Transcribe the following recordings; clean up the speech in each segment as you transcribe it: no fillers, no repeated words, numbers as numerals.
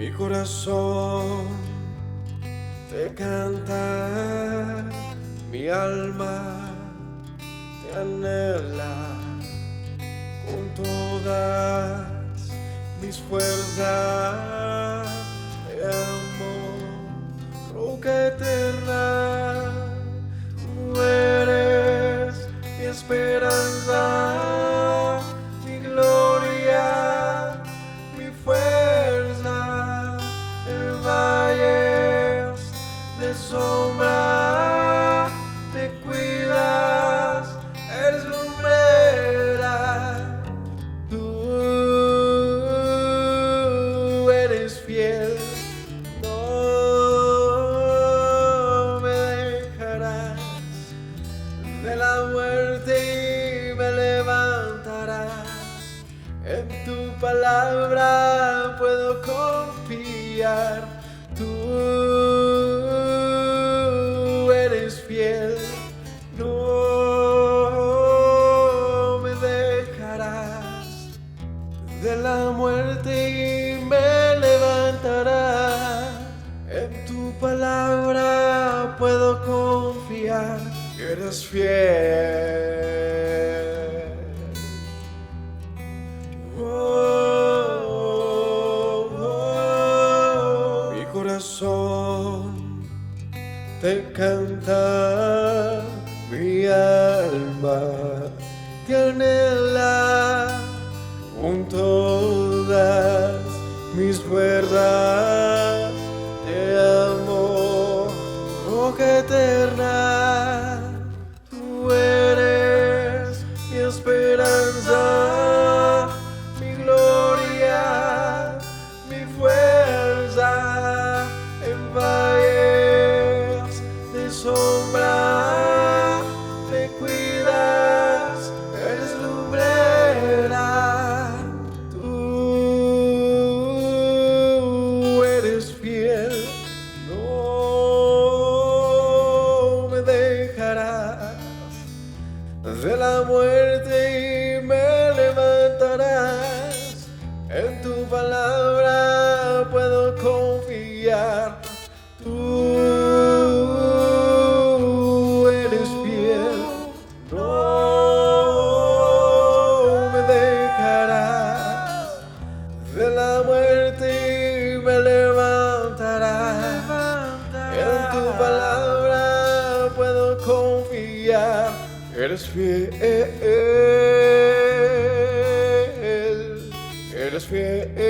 Mi corazón te canta, mi alma te anhela con todas mis fuerzas. Te amo, roca eterna, tú eres mi esperanza, mi gloria, mi fuerza. En valles de sombra te cuidas, eres lumbrera. Tú eres fiel, no me dejarás. De la muerte me levantarás. En tu palabra puedo confiar. Tú eres fiel, no me dejarás. De la muerte me levantarás. En tu palabra puedo confiar. Eres fiel. Mi corazón te canta, mi alma te anhela con todas mis fuerzas. Te amo, roca eterna, tú eres mi esperanza, mi gloria, mi fuerza. En valles de sombra te cuidas, eres lumbrera. Tú eres fiel, no me dejarás. De la muerte me levantarás. En tu palabra puedo confiar. Tú eres fiel, no me dejarás. De la muerte me levantarás. En tu palabra puedo confiar. Eres fiel, eres fiel.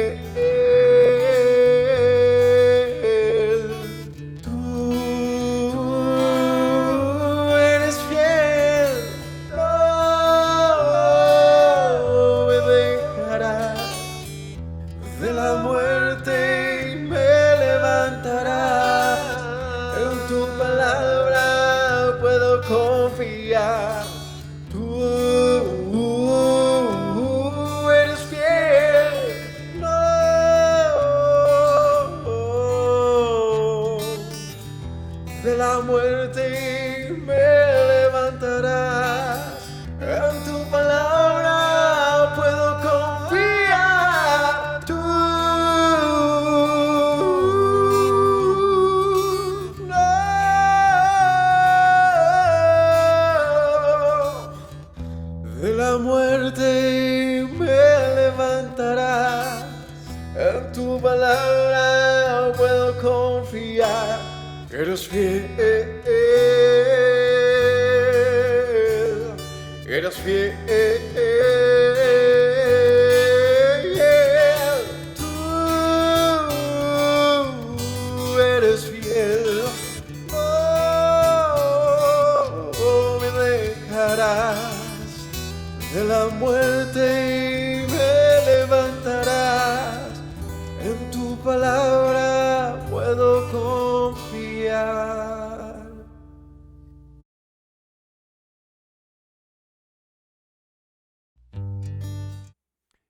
Tú eres fiel, no me dejarás. De la muerte me levantarás. En tu palabra puedo confiar. Tú eres fiel, no. De la muerte me levantarás. En tu palabra puedo confiar. Tú no. De la muerte me levantarás. En tu palabra puedo confiar. Eres fiel, eres fiel. Tú eres fiel, no me dejarás. De la muerte me levantarás. En tu palabra puedo confiar.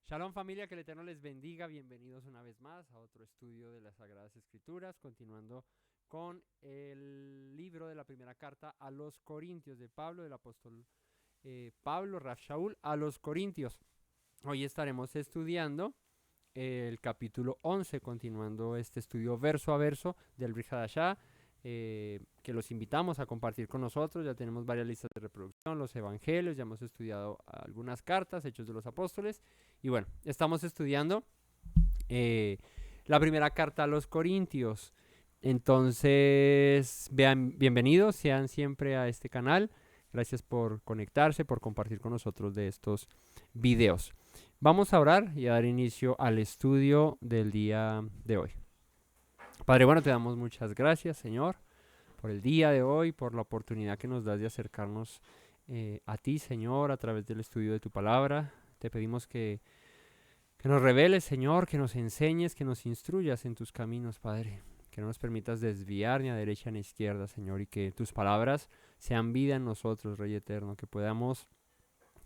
Shalom familia, que el Eterno les bendiga. Bienvenidos una vez más a otro estudio de las Sagradas Escrituras, continuando con el libro de la primera carta a los Corintios de Pablo, del apóstol Pablo, Rav Shaul, a los Corintios. Hoy estaremos estudiando el capítulo 11, continuando este estudio verso a verso del Brit Hadashah, que los invitamos a compartir con nosotros. Ya tenemos varias listas de reproducción, los evangelios, ya hemos estudiado algunas cartas, Hechos de los Apóstoles, y bueno, estamos estudiando la primera carta a los Corintios. Entonces, bienvenidos, sean siempre a este canal. Gracias por conectarse, por compartir con nosotros de estos videos. Vamos a orar y a dar inicio al estudio del día de hoy. Padre, bueno, te damos muchas gracias, Señor, por el día de hoy, por la oportunidad que nos das de acercarnos a ti, Señor, a través del estudio de tu palabra. Te pedimos que nos reveles, Señor, que nos enseñes, que nos instruyas en tus caminos, Padre. Que no nos permitas desviar ni a derecha ni a izquierda, Señor, y que tus palabras sean vida en nosotros, Rey Eterno, que podamos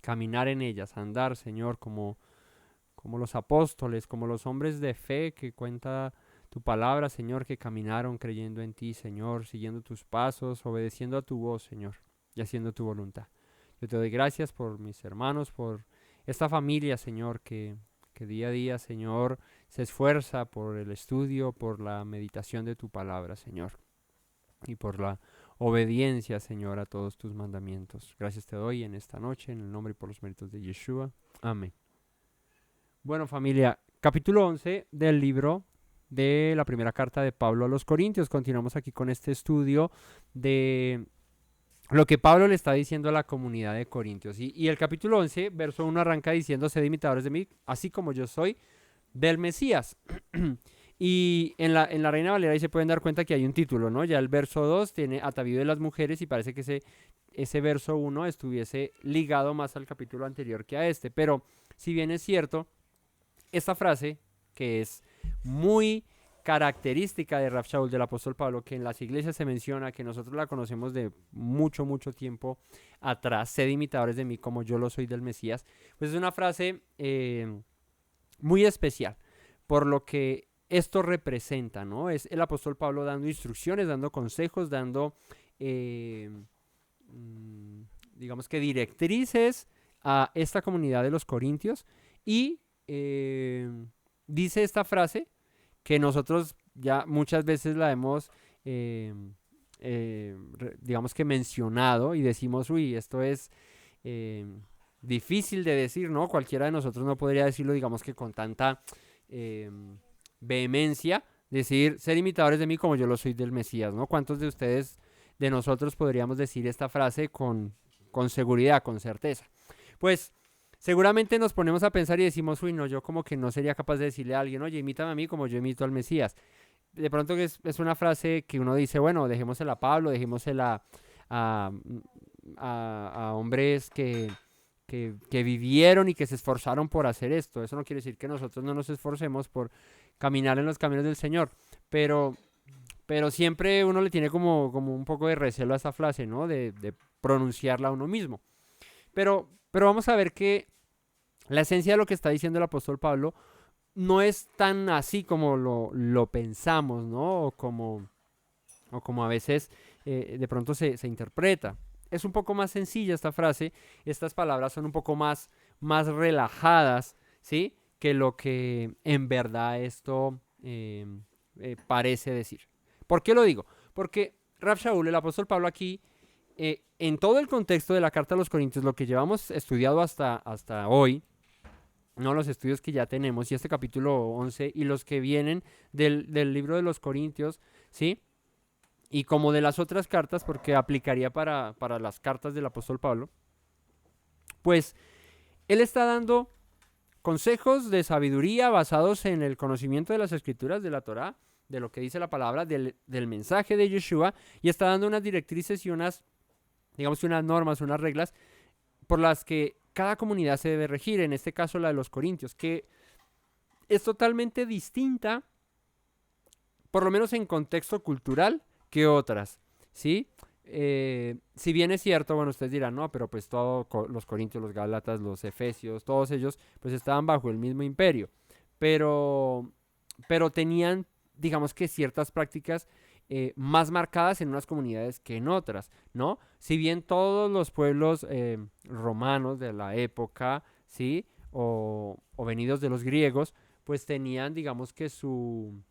caminar en ellas, andar, Señor, como los apóstoles, como los hombres de fe que cuenta tu palabra, Señor, que caminaron creyendo en ti, Señor, siguiendo tus pasos, obedeciendo a tu voz, Señor, y haciendo tu voluntad. Yo te doy gracias por mis hermanos, por esta familia, Señor, que día a día, Señor, se esfuerza por el estudio, por la meditación de tu palabra, Señor, y por la obediencia, Señor, a todos tus mandamientos. Gracias te doy en esta noche, en el nombre y por los méritos de Yeshua. Amén. Bueno, familia, capítulo 11 del libro de la primera carta de Pablo a los Corintios. Continuamos aquí con este estudio de lo que Pablo le está diciendo a la comunidad de Corintios. Y el capítulo 11, verso 1, arranca diciendo: sed imitadores de mí, así como yo soy del Mesías. Y en la Reina Valera ahí se pueden dar cuenta que hay un título, ¿no? Ya el verso 2 tiene atavío de las mujeres y parece que ese verso 1 estuviese ligado más al capítulo anterior que a este. Pero si bien es cierto, esta frase, que es muy característica de Rav Shaul, del apóstol Pablo, que en las iglesias se menciona, que nosotros la conocemos de mucho tiempo atrás: sed imitadores de mí como yo lo soy del Mesías, pues es una frase muy especial, por lo que esto representa, ¿no? Es el apóstol Pablo dando instrucciones, dando consejos, dando, digamos que directrices a esta comunidad de los Corintios, y dice esta frase que nosotros ya muchas veces la hemos, digamos que mencionado, y decimos: uy, esto es difícil de decir, ¿no? Cualquiera de nosotros no podría decirlo, digamos que con tanta vehemencia, decir: ser imitadores de mí como yo lo soy del Mesías, ¿no? ¿Cuántos de ustedes, de nosotros, podríamos decir esta frase con seguridad, con certeza? Pues seguramente nos ponemos a pensar y decimos: uy, no, yo como que no sería capaz de decirle a alguien: oye, imítame a mí como yo imito al Mesías. De pronto es una frase que uno dice: bueno, dejémosela a Pablo, dejémosela a hombres que vivieron y que se esforzaron por hacer esto. Eso no quiere decir que nosotros no nos esforcemos por caminar en los caminos del Señor, pero siempre uno le tiene como un poco de recelo a esta frase, ¿no? De pronunciarla a uno mismo. Pero vamos a ver que la esencia de lo que está diciendo el apóstol Pablo no es tan así como lo pensamos, ¿no? O como a veces de pronto se interpreta. Es un poco más sencilla esta frase. Estas palabras son un poco más relajadas, ¿sí?, que lo que en verdad esto parece decir. ¿Por qué lo digo? Porque Rav Shaul, el apóstol Pablo, aquí, en todo el contexto de la carta a los Corintios, lo que llevamos estudiado hasta hoy, no los estudios que ya tenemos, y este capítulo 11, y los que vienen del libro de los Corintios, ¿sí?, y como de las otras cartas, porque aplicaría para las cartas del apóstol Pablo, pues él está dando consejos de sabiduría basados en el conocimiento de las escrituras, de la Torá, de lo que dice la palabra, del mensaje de Yeshua, y está dando unas directrices y unas normas, unas reglas por las que cada comunidad se debe regir, en este caso la de los Corintios, que es totalmente distinta, por lo menos en contexto cultural, que otras, ¿sí? Si bien es cierto, bueno, ustedes dirán: no, pero pues todos los Corintios, los Gálatas, los Efesios, todos ellos pues estaban bajo el mismo imperio, pero tenían, digamos que ciertas prácticas más marcadas en unas comunidades que en otras, ¿no? Si bien todos los pueblos romanos de la época, ¿sí?, o venidos de los griegos, pues tenían, digamos que su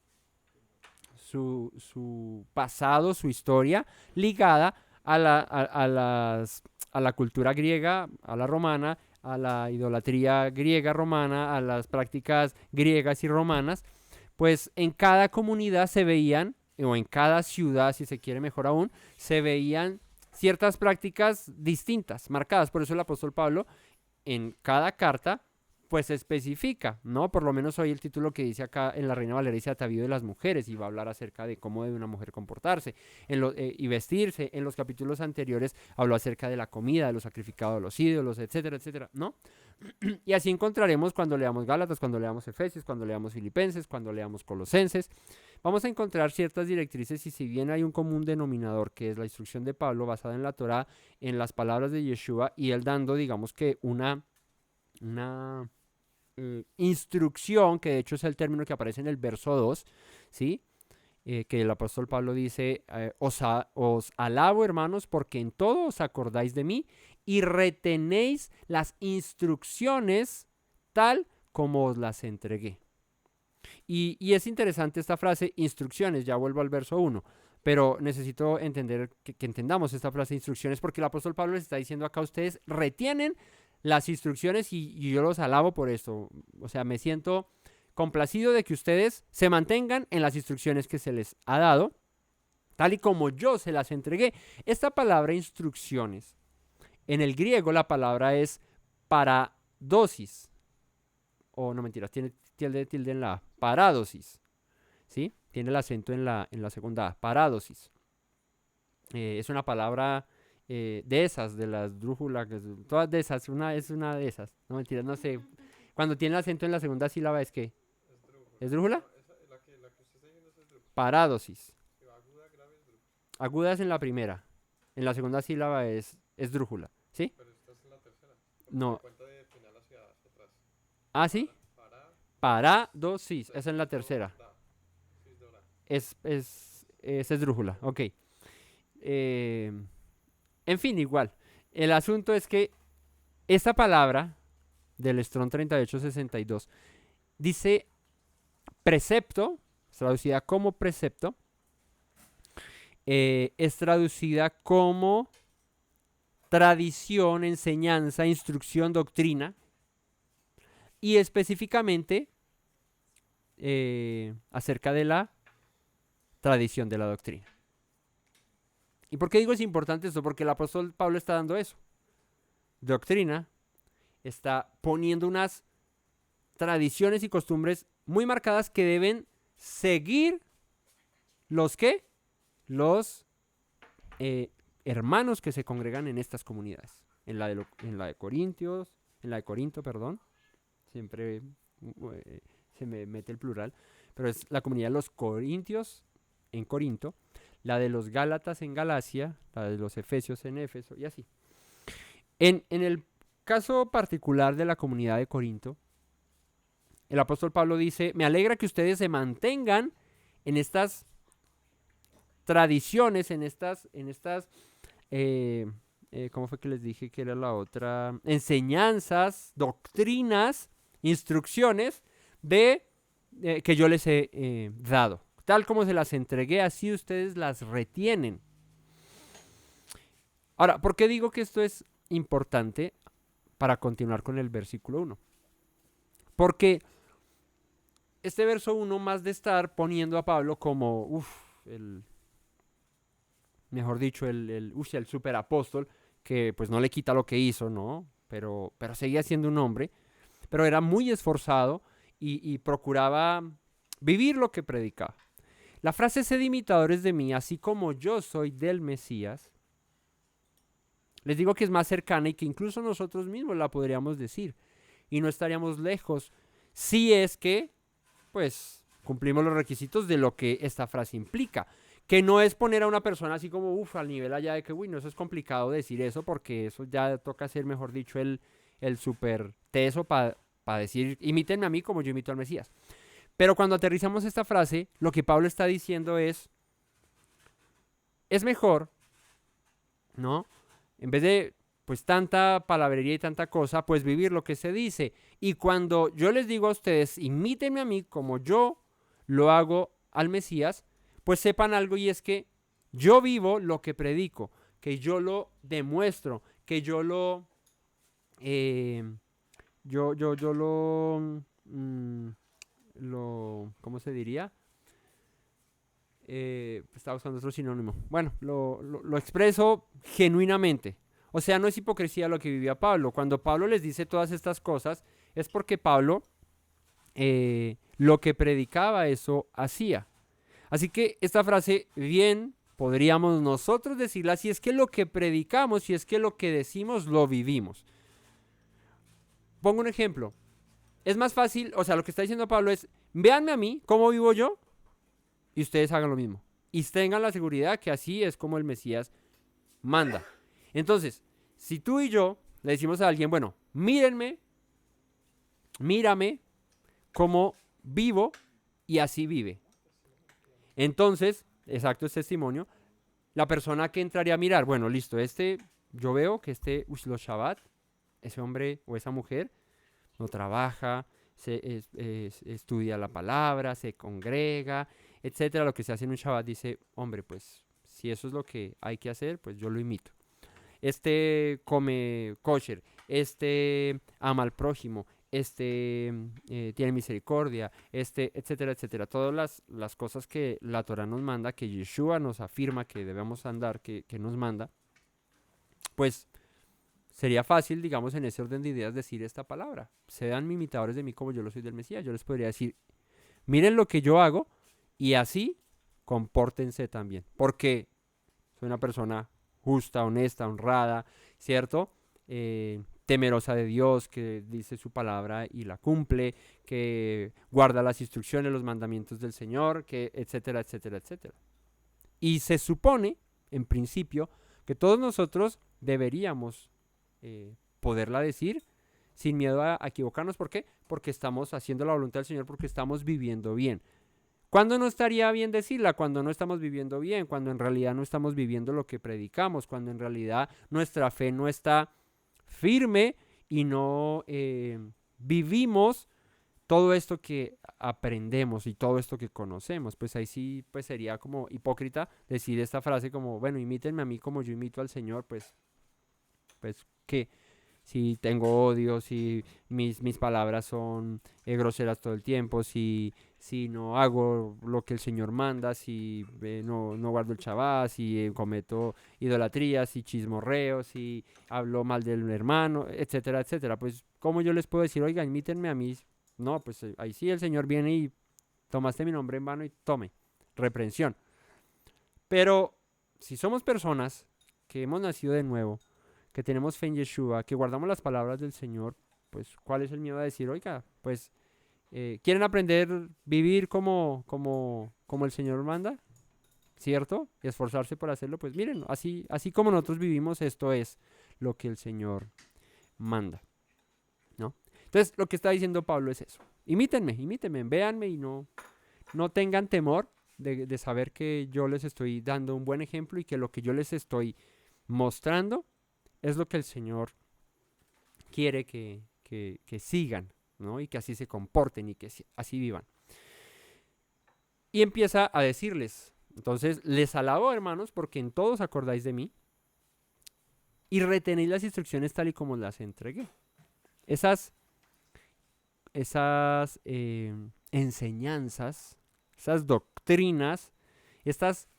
pasado, su historia ligada a la cultura griega, a la romana, a la idolatría griega romana, a las prácticas griegas y romanas, pues en cada comunidad se veían, o en cada ciudad, si se quiere mejor aún, se veían ciertas prácticas distintas, marcadas. Por eso el apóstol Pablo en cada carta pues especifica, ¿no? Por lo menos hoy el título que dice acá en la Reina Valera dice atavío de las mujeres y va a hablar acerca de cómo debe una mujer comportarse y vestirse. En los capítulos anteriores habló acerca de la comida, de los sacrificados de los ídolos, etcétera, etcétera, ¿no? Y así encontraremos cuando leamos Gálatas, cuando leamos Efesios, cuando leamos Filipenses, cuando leamos Colosenses. Vamos a encontrar ciertas directrices y si bien hay un común denominador que es la instrucción de Pablo basada en la Torá, en las palabras de Yeshua y él dando, digamos que una instrucción, que de hecho es el término que aparece en el verso 2, ¿sí? Que el apóstol Pablo dice, os alabo hermanos porque en todo os acordáis de mí y retenéis las instrucciones tal como os las entregué. Y es interesante esta frase, instrucciones, ya vuelvo al verso 1, pero necesito entender que entendamos esta frase, instrucciones, porque el apóstol Pablo les está diciendo acá, ustedes retienen las instrucciones y yo los alabo por esto. O sea, me siento complacido de que ustedes se mantengan en las instrucciones que se les ha dado, tal y como yo se las entregué. Esta palabra instrucciones, en el griego la palabra es paradosis, o no mentiras, tiene tilde en la A, paradosis, ¿sí? Tiene el acento en la segunda A, paradosis. Es una palabra de esas, de las drújulas, todas de esas, es una de esas, no mentiras, no sé. Cuando tiene el acento en la segunda sílaba, ¿es qué? ¿Es drújula? La que usted está diciendo es drújula. Paradosis. Aguda, grave es drújula. Aguda es en la primera, en la segunda sílaba es drújula, ¿sí? Pero esta es en la tercera. No. Cuenta de final hacia atrás. ¿Ah, sí? Paradosis, esa es en la tercera. Es esdrújula, ok. En fin, igual. El asunto es que esta palabra del Strong 3862 dice precepto, es traducida como precepto, es traducida como tradición, enseñanza, instrucción, doctrina, y específicamente acerca de la tradición de la doctrina. ¿Y por qué digo es importante esto? Porque el apóstol Pablo está dando eso. Doctrina, está poniendo unas tradiciones y costumbres muy marcadas que deben seguir los ¿qué? Los hermanos que se congregan en estas comunidades. En la de Corintios, en la de Corinto, perdón. Siempre se me mete el plural. Pero es la comunidad de los Corintios en Corinto, la de los Gálatas en Galacia, la de los Efesios en Éfeso y así. En el caso particular de la comunidad de Corinto, el apóstol Pablo dice, me alegra que ustedes se mantengan en estas tradiciones, en estas ¿cómo fue que les dije que era la otra? Enseñanzas, doctrinas, instrucciones que yo les he dado. Tal como se las entregué, así ustedes las retienen. Ahora, ¿por qué digo que esto es importante para continuar con el versículo 1? Porque este verso 1, más de estar poniendo a Pablo como, mejor dicho, el superapóstol, que pues no le quita lo que hizo, ¿no? Pero seguía siendo un hombre, pero era muy esforzado y procuraba vivir lo que predicaba. La frase sed imitadores de mí, así como yo soy del Mesías, les digo que es más cercana y que incluso nosotros mismos la podríamos decir y no estaríamos lejos si es que, pues, cumplimos los requisitos de lo que esta frase implica. Que no es poner a una persona así como, al nivel allá de que, no, eso es complicado decir eso porque eso ya toca ser, mejor dicho, el super teso para decir, imítenme a mí como yo imito al Mesías. Pero cuando aterrizamos esta frase, lo que Pablo está diciendo es mejor, ¿no? En vez de pues tanta palabrería y tanta cosa, pues vivir lo que se dice. Y cuando yo les digo a ustedes, imítenme a mí como yo lo hago al Mesías, pues sepan algo y es que yo vivo lo que predico, que yo lo demuestro, que yo lo, yo ¿cómo se diría? Estaba buscando otro sinónimo. Bueno, lo expreso genuinamente. O sea, no es hipocresía lo que vivía Pablo. Cuando Pablo les dice todas estas cosas, es porque Pablo lo que predicaba, eso hacía. Así que esta frase bien podríamos nosotros decirla si es que lo que predicamos, si es que lo que decimos lo vivimos. Pongo un ejemplo. Es más fácil, o sea, lo que está diciendo Pablo es, véanme a mí, cómo vivo yo, y ustedes hagan lo mismo. Y tengan la seguridad que así es como el Mesías manda. Entonces, si tú y yo le decimos a alguien, bueno, mírenme, mírame cómo vivo y así vive. Entonces, exacto, es testimonio. La persona que entraría a mirar, bueno, listo, yo veo que los Shabbat, ese hombre o esa mujer, no trabaja, estudia la palabra, se congrega, etcétera. Lo que se hace en un Shabbat dice, hombre, pues si eso es lo que hay que hacer, pues yo lo imito. Come kosher, ama al prójimo, tiene misericordia, etcétera, etcétera. Todas las cosas que la Torah nos manda, que Yeshua nos afirma que debemos andar, que nos manda, pues sería fácil, digamos, en ese orden de ideas decir esta palabra. Sean imitadores de mí como yo lo soy del Mesías. Yo les podría decir, miren lo que yo hago y así compórtense también. Porque soy una persona justa, honesta, honrada, ¿cierto? Temerosa de Dios, que dice su palabra y la cumple, que guarda las instrucciones, los mandamientos del Señor, que etcétera, etcétera, etcétera. Y se supone, en principio, que todos nosotros deberíamos poderla decir sin miedo a equivocarnos. ¿Por qué? Porque estamos haciendo la voluntad del Señor, porque estamos viviendo bien. ¿Cuándo no estaría bien decirla? Cuando no estamos viviendo bien, cuando en realidad no estamos viviendo lo que predicamos, cuando en realidad nuestra fe no está firme y no vivimos todo esto que aprendemos y todo esto que conocemos. Pues ahí sí pues sería como hipócrita decir esta frase como, bueno, imítenme a mí como yo imito al Señor, pues ¿qué? Si tengo odio, si mis palabras son groseras todo el tiempo, si no hago lo que el Señor manda, si no guardo el Shabbat, si cometo idolatría, si chismorreo, si hablo mal del hermano, etcétera, etcétera. Pues, ¿cómo yo les puedo decir, oiga, imítenme a mí? No, pues ahí sí el Señor viene y tomaste mi nombre en vano y tome, reprensión. Pero si somos personas que hemos nacido de nuevo, que tenemos fe en Yeshua, que guardamos las palabras del Señor, pues ¿cuál es el miedo a decir, oiga, pues quieren aprender a vivir como el Señor manda, ¿cierto? Y esforzarse por hacerlo, pues miren, así como nosotros vivimos, esto es lo que el Señor manda, ¿no? Entonces, lo que está diciendo Pablo es eso. Imítenme, véanme y no tengan temor de saber que yo les estoy dando un buen ejemplo y que lo que yo les estoy mostrando es lo que el Señor quiere que sigan, ¿no? Y que así se comporten y que así vivan. Y empieza a decirles, entonces, les alabo, hermanos, porque en todos acordáis de mí y retenéis las instrucciones tal y como las entregué. Esas enseñanzas, esas doctrinas, estas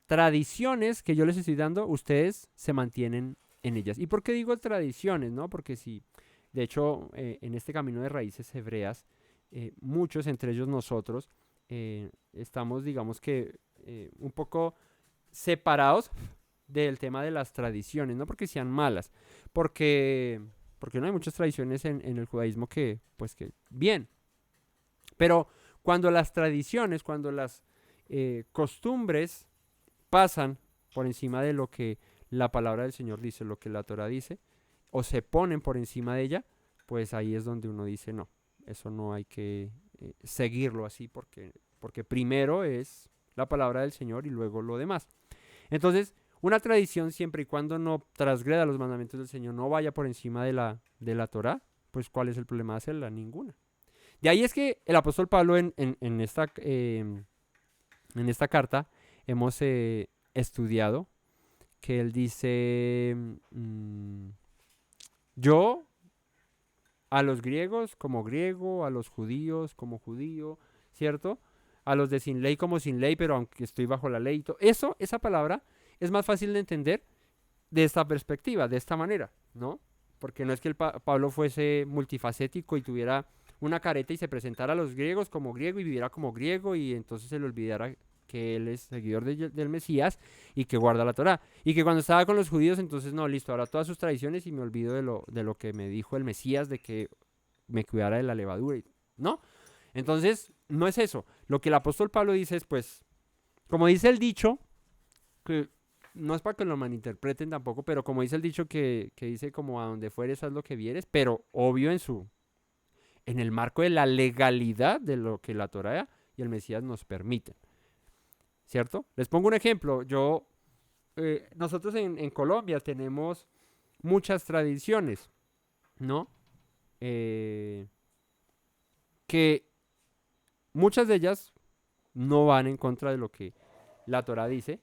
tradiciones que yo les estoy dando, ustedes se mantienen en ellas. ¿Y por qué digo tradiciones? ¿No? Porque si, de hecho, en este camino de raíces hebreas, muchos, entre ellos nosotros, estamos, digamos que, un poco separados del tema de las tradiciones, no porque sean malas, porque no hay muchas tradiciones en el judaísmo que bien. Pero cuando las tradiciones, cuando las costumbres pasan por encima de lo que la palabra del Señor dice, lo que la Torah dice, o se ponen por encima de ella, pues ahí es donde uno dice, no, eso no hay que seguirlo así porque primero es la palabra del Señor y luego lo demás. Entonces, una tradición siempre y cuando no transgreda los mandamientos del Señor, no vaya por encima de la Torá, pues ¿cuál es el problema de hacerla? Ninguna. De ahí es que el apóstol Pablo en esta carta hemos estudiado que él dice, yo a los griegos como griego, a los judíos como judío, ¿cierto? A los de sin ley como sin ley, pero aunque estoy bajo la ley. Esa palabra es más fácil de entender de esta perspectiva, de esta manera, ¿no? Porque no es que Pablo fuese multifacético y tuviera una careta y se presentara a los griegos como griego y viviera como griego y entonces se le olvidara que él es seguidor del Mesías y que guarda la Torá. Y que cuando estaba con los judíos, entonces no, listo, ahora todas sus tradiciones y me olvido de lo que me dijo el Mesías, de que me cuidara de la levadura. ¿No? Entonces, no es eso. Lo que el apóstol Pablo dice es, pues, como dice el dicho, que no es para que lo malinterpreten tampoco, pero como dice el dicho que dice como a donde fueres haz lo que vieres, pero obvio en el marco de la legalidad de lo que la Torá y el Mesías nos permiten. ¿Cierto? Les pongo un ejemplo. Nosotros en Colombia tenemos muchas tradiciones, ¿no? Que muchas de ellas no van en contra de lo que la Torá dice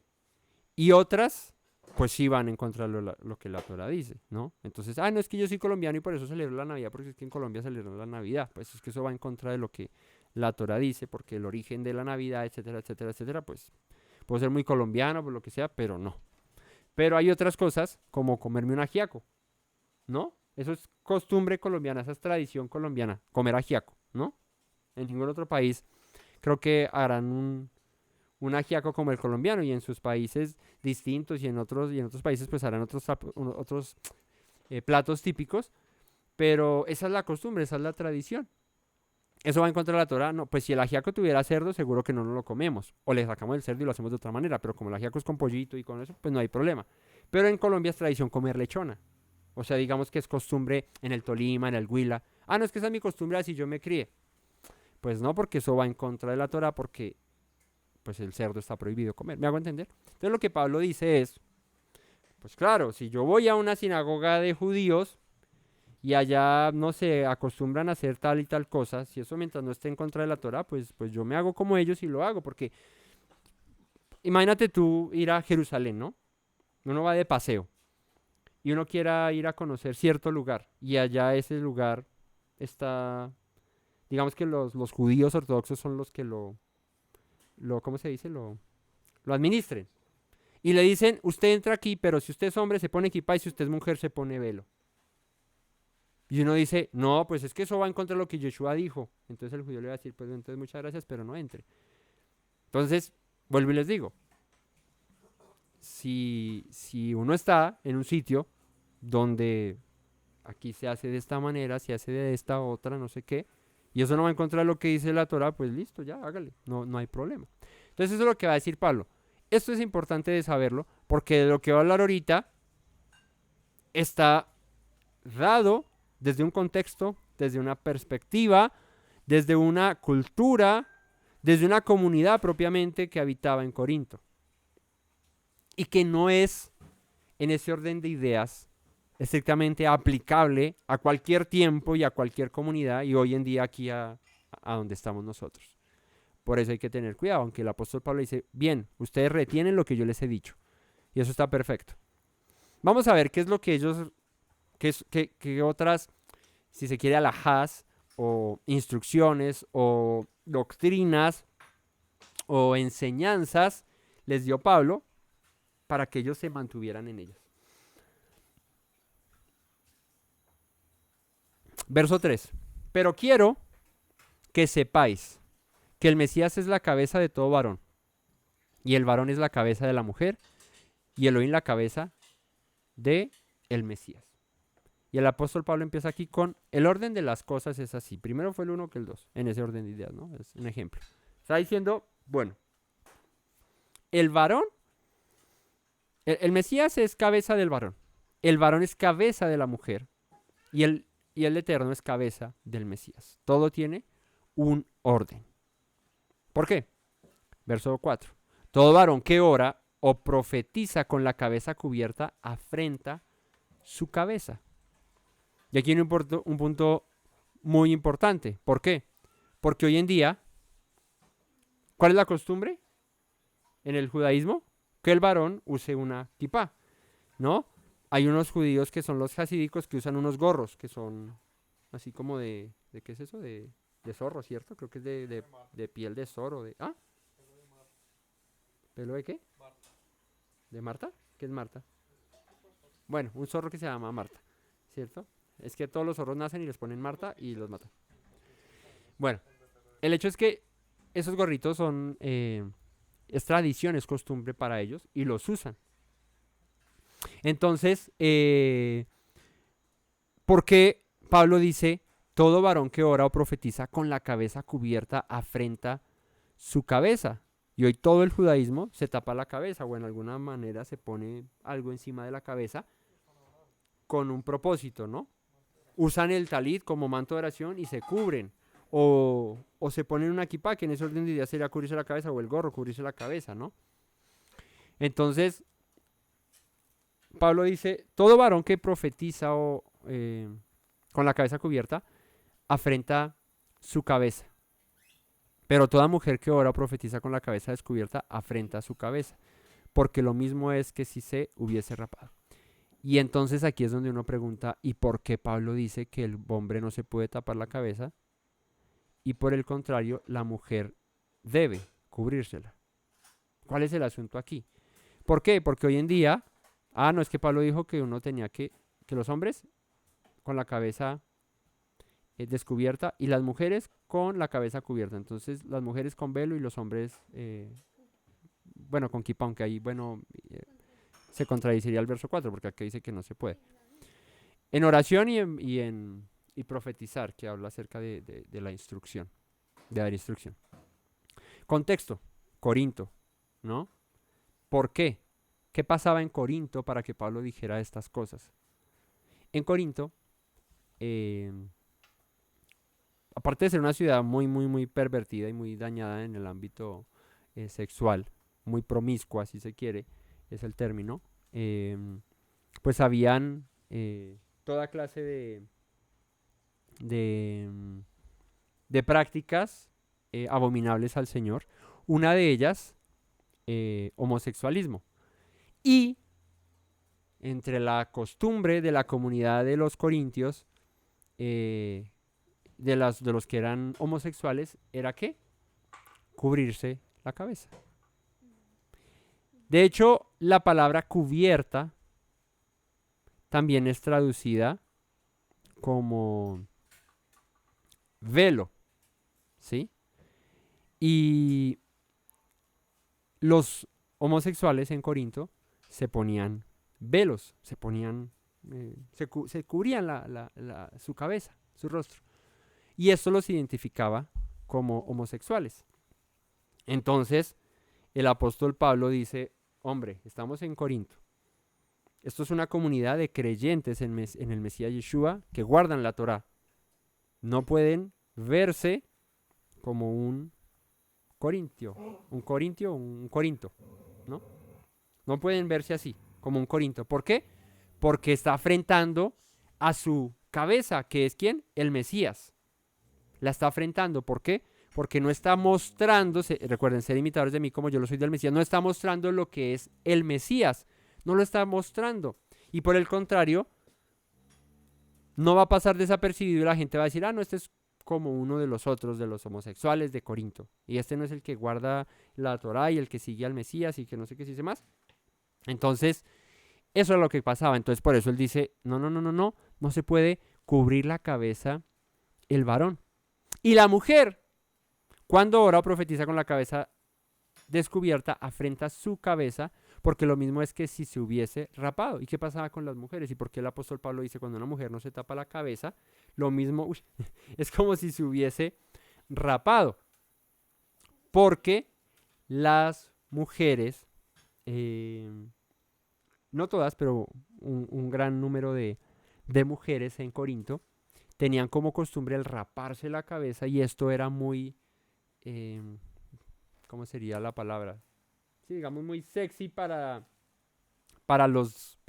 y otras pues sí van en contra de lo que la Torá dice, ¿no? Entonces, no es que yo soy colombiano y por eso celebro la Navidad, porque es que en Colombia celebran la Navidad, pues es que eso va en contra de lo que la Torá dice, porque el origen de la Navidad, etcétera, etcétera, etcétera, pues puedo ser muy colombiano, por lo que sea, pero no. Pero hay otras cosas, como comerme un ajiaco, ¿no? Eso es costumbre colombiana, esa es tradición colombiana, comer ajiaco, ¿no? En ningún otro país creo que harán un ajiaco como el colombiano y en sus países distintos y en otros países pues harán otros platos típicos, pero esa es la costumbre, esa es la tradición. ¿Eso va en contra de la Torá? No, pues si el ajiaco tuviera cerdo, seguro que no nos lo comemos. O le sacamos el cerdo y lo hacemos de otra manera. Pero como el ajiaco es con pollito y con eso, pues no hay problema. Pero en Colombia es tradición comer lechona. O sea, digamos que es costumbre en el Tolima, en el Huila. No, es que esa es mi costumbre así yo me crié. Pues no, porque eso va en contra de la Torá, porque pues el cerdo está prohibido comer. ¿Me hago entender? Entonces lo que Pablo dice es, pues claro, si yo voy a una sinagoga de judíos y allá, no sé, acostumbran a hacer tal y tal cosa, si eso mientras no esté en contra de la Torá, pues yo me hago como ellos y lo hago, porque imagínate tú ir a Jerusalén, ¿no? Uno va de paseo y uno quiera ir a conocer cierto lugar y allá ese lugar está, digamos que los judíos ortodoxos son los que ¿cómo se dice? Lo administren. Y le dicen, usted entra aquí, pero si usted es hombre se pone equipa y si usted es mujer se pone velo. Y uno dice, no, pues es que eso va en contra de lo que Yeshua dijo. Entonces el judío le va a decir, pues entonces muchas gracias, pero no entre. Entonces, vuelvo y les digo, si uno está en un sitio donde aquí se hace de esta manera, se hace de esta otra, no sé qué, y eso no va en contra de lo que dice la Torá, pues listo, ya, hágale, no hay problema. Entonces eso es lo que va a decir Pablo. Esto es importante de saberlo, porque de lo que va a hablar ahorita está dado desde un contexto, desde una perspectiva, desde una cultura, desde una comunidad propiamente que habitaba en Corinto. Y que no es, en ese orden de ideas, estrictamente aplicable a cualquier tiempo y a cualquier comunidad y hoy en día aquí a donde estamos nosotros. Por eso hay que tener cuidado, aunque el apóstol Pablo dice, bien, ustedes retienen lo que yo les he dicho. Y eso está perfecto. Vamos a ver qué es lo que ellos, qué otras, si se quiere, alajás o instrucciones o doctrinas o enseñanzas les dio Pablo para que ellos se mantuvieran en ellas. Verso 3. Pero quiero que sepáis que el Mesías es la cabeza de todo varón, y el varón es la cabeza de la mujer, y Elohim la cabeza de el Mesías. Y el apóstol Pablo empieza aquí con el orden de las cosas es así. Primero fue el 1 que el 2, en ese orden de ideas, ¿no? Es un ejemplo. Está diciendo, bueno, el varón, el Mesías es cabeza del varón, el varón es cabeza de la mujer, y el Eterno es cabeza del Mesías. Todo tiene un orden. ¿Por qué? Verso 4. Todo varón que ora o profetiza con la cabeza cubierta afrenta su cabeza. Y aquí hay un punto muy importante. ¿Por qué? Porque hoy en día, ¿cuál es la costumbre en el judaísmo? Que el varón use una kipá, ¿no? Hay unos judíos que son los hasídicos que usan unos gorros que son así como ¿de qué es eso? De zorro, ¿cierto? Creo que es de piel de zorro. ¿Ah? ¿Pelo de qué? ¿De Marta? ¿Qué es Marta? Bueno, un zorro que se llama Marta, ¿cierto? Es que todos los zorros nacen y les ponen Marta y los matan. Bueno, el hecho es que esos gorritos son, es tradición, es costumbre para ellos y los usan. Entonces, ¿por qué Pablo dice, todo varón que ora o profetiza con la cabeza cubierta afrenta su cabeza? Y hoy todo el judaísmo se tapa la cabeza o en alguna manera se pone algo encima de la cabeza con un propósito, ¿no? Usan el talit como manto de oración y se cubren. O se ponen una kipá, que en ese orden de ideas sería cubrirse la cabeza, o el gorro, cubrirse la cabeza, ¿no? Entonces, Pablo dice, todo varón que profetiza con la cabeza cubierta, afrenta su cabeza. Pero toda mujer que ora o profetiza con la cabeza descubierta, afrenta su cabeza. Porque lo mismo es que si se hubiese rapado. Y entonces aquí es donde uno pregunta, ¿y por qué Pablo dice que el hombre no se puede tapar la cabeza? Y por el contrario, la mujer debe cubrírsela. ¿Cuál es el asunto aquí? ¿Por qué? Porque hoy en día, no es que Pablo dijo que uno tenía que los hombres con la cabeza descubierta y las mujeres con la cabeza cubierta. Entonces, las mujeres con velo y los hombres, bueno, con kippah, aunque ahí, bueno, se contradiciría el verso 4, porque aquí dice que no se puede. En oración y profetizar, que habla acerca de la instrucción, de dar instrucción. Contexto, Corinto, ¿no? ¿Por qué? ¿Qué pasaba en Corinto para que Pablo dijera estas cosas? En Corinto, aparte de ser una ciudad muy, muy, muy pervertida y muy dañada en el ámbito sexual, muy promiscua, si se quiere, es el término, pues habían toda clase de prácticas abominables al Señor. Una de ellas, homosexualismo. Y entre la costumbre de la comunidad de los corintios, de los que eran homosexuales, era ¿qué? Cubrirse la cabeza. De hecho, la palabra cubierta también es traducida como velo, ¿sí? Y los homosexuales en Corinto se ponían velos, se cubrían su cabeza, su rostro. Y esto los identificaba como homosexuales. Entonces, el apóstol Pablo dice, hombre, estamos en Corinto. Esto es una comunidad de creyentes en el Mesías Yeshua que guardan la Torá. No pueden verse como un Corinto, ¿no? No pueden verse así, como un Corinto. ¿Por qué? Porque está afrentando a su cabeza, que es ¿quién? El Mesías. La está afrentando. ¿Por qué? Porque no está mostrando, recuerden, ser imitadores de mí como yo lo soy del Mesías, no está mostrando lo que es el Mesías. No lo está mostrando. Y por el contrario, no va a pasar desapercibido y la gente va a decir, no, este es como uno de los otros, de los homosexuales de Corinto. Y este no es el que guarda la Torá y el que sigue al Mesías y que no sé qué se dice más. Entonces, eso es lo que pasaba. Entonces, por eso él dice, no se puede cubrir la cabeza el varón. Y la mujer, cuando ora o profetiza con la cabeza descubierta, afrenta su cabeza, porque lo mismo es que si se hubiese rapado. ¿Y qué pasaba con las mujeres? ¿Y por qué el apóstol Pablo dice cuando una mujer no se tapa la cabeza? Lo mismo, es como si se hubiese rapado. Porque las mujeres, no todas, pero un gran número de mujeres en Corinto, tenían como costumbre el raparse la cabeza y esto era muy, ¿cómo sería la palabra? sí, digamos, muy sexy para los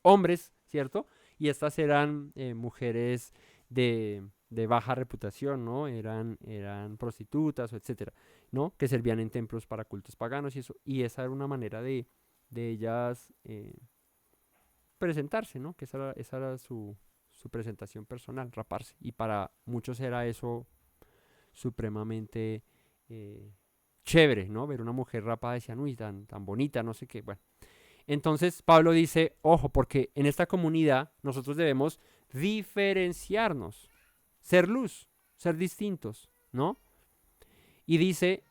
hombres, ¿cierto? Y estas eran mujeres de baja reputación, ¿no? Eran prostitutas o etcétera, ¿no? Que servían en templos para cultos paganos y eso. Y esa era una manera de ellas presentarse, ¿no? Que esa era su presentación personal, raparse. Y para muchos era eso supremamente chévere, ¿no? Ver una mujer rapada, decían, uy, tan bonita, no sé qué, bueno. Entonces Pablo dice, ojo, porque en esta comunidad nosotros debemos diferenciarnos, ser luz, ser distintos, ¿no? Y dice,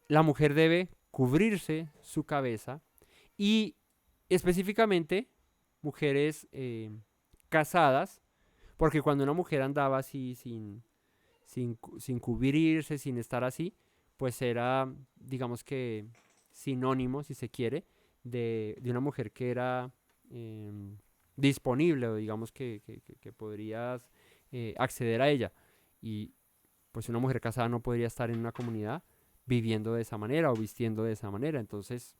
la mujer debe cubrirse su cabeza y específicamente mujeres casadas, porque cuando una mujer andaba así sin cubrirse, sin estar así, pues era, digamos que, sinónimo, si se quiere, de una mujer que era disponible o digamos que podrías acceder a ella. Y pues una mujer casada no podría estar en una comunidad viviendo de esa manera o vistiendo de esa manera. Entonces,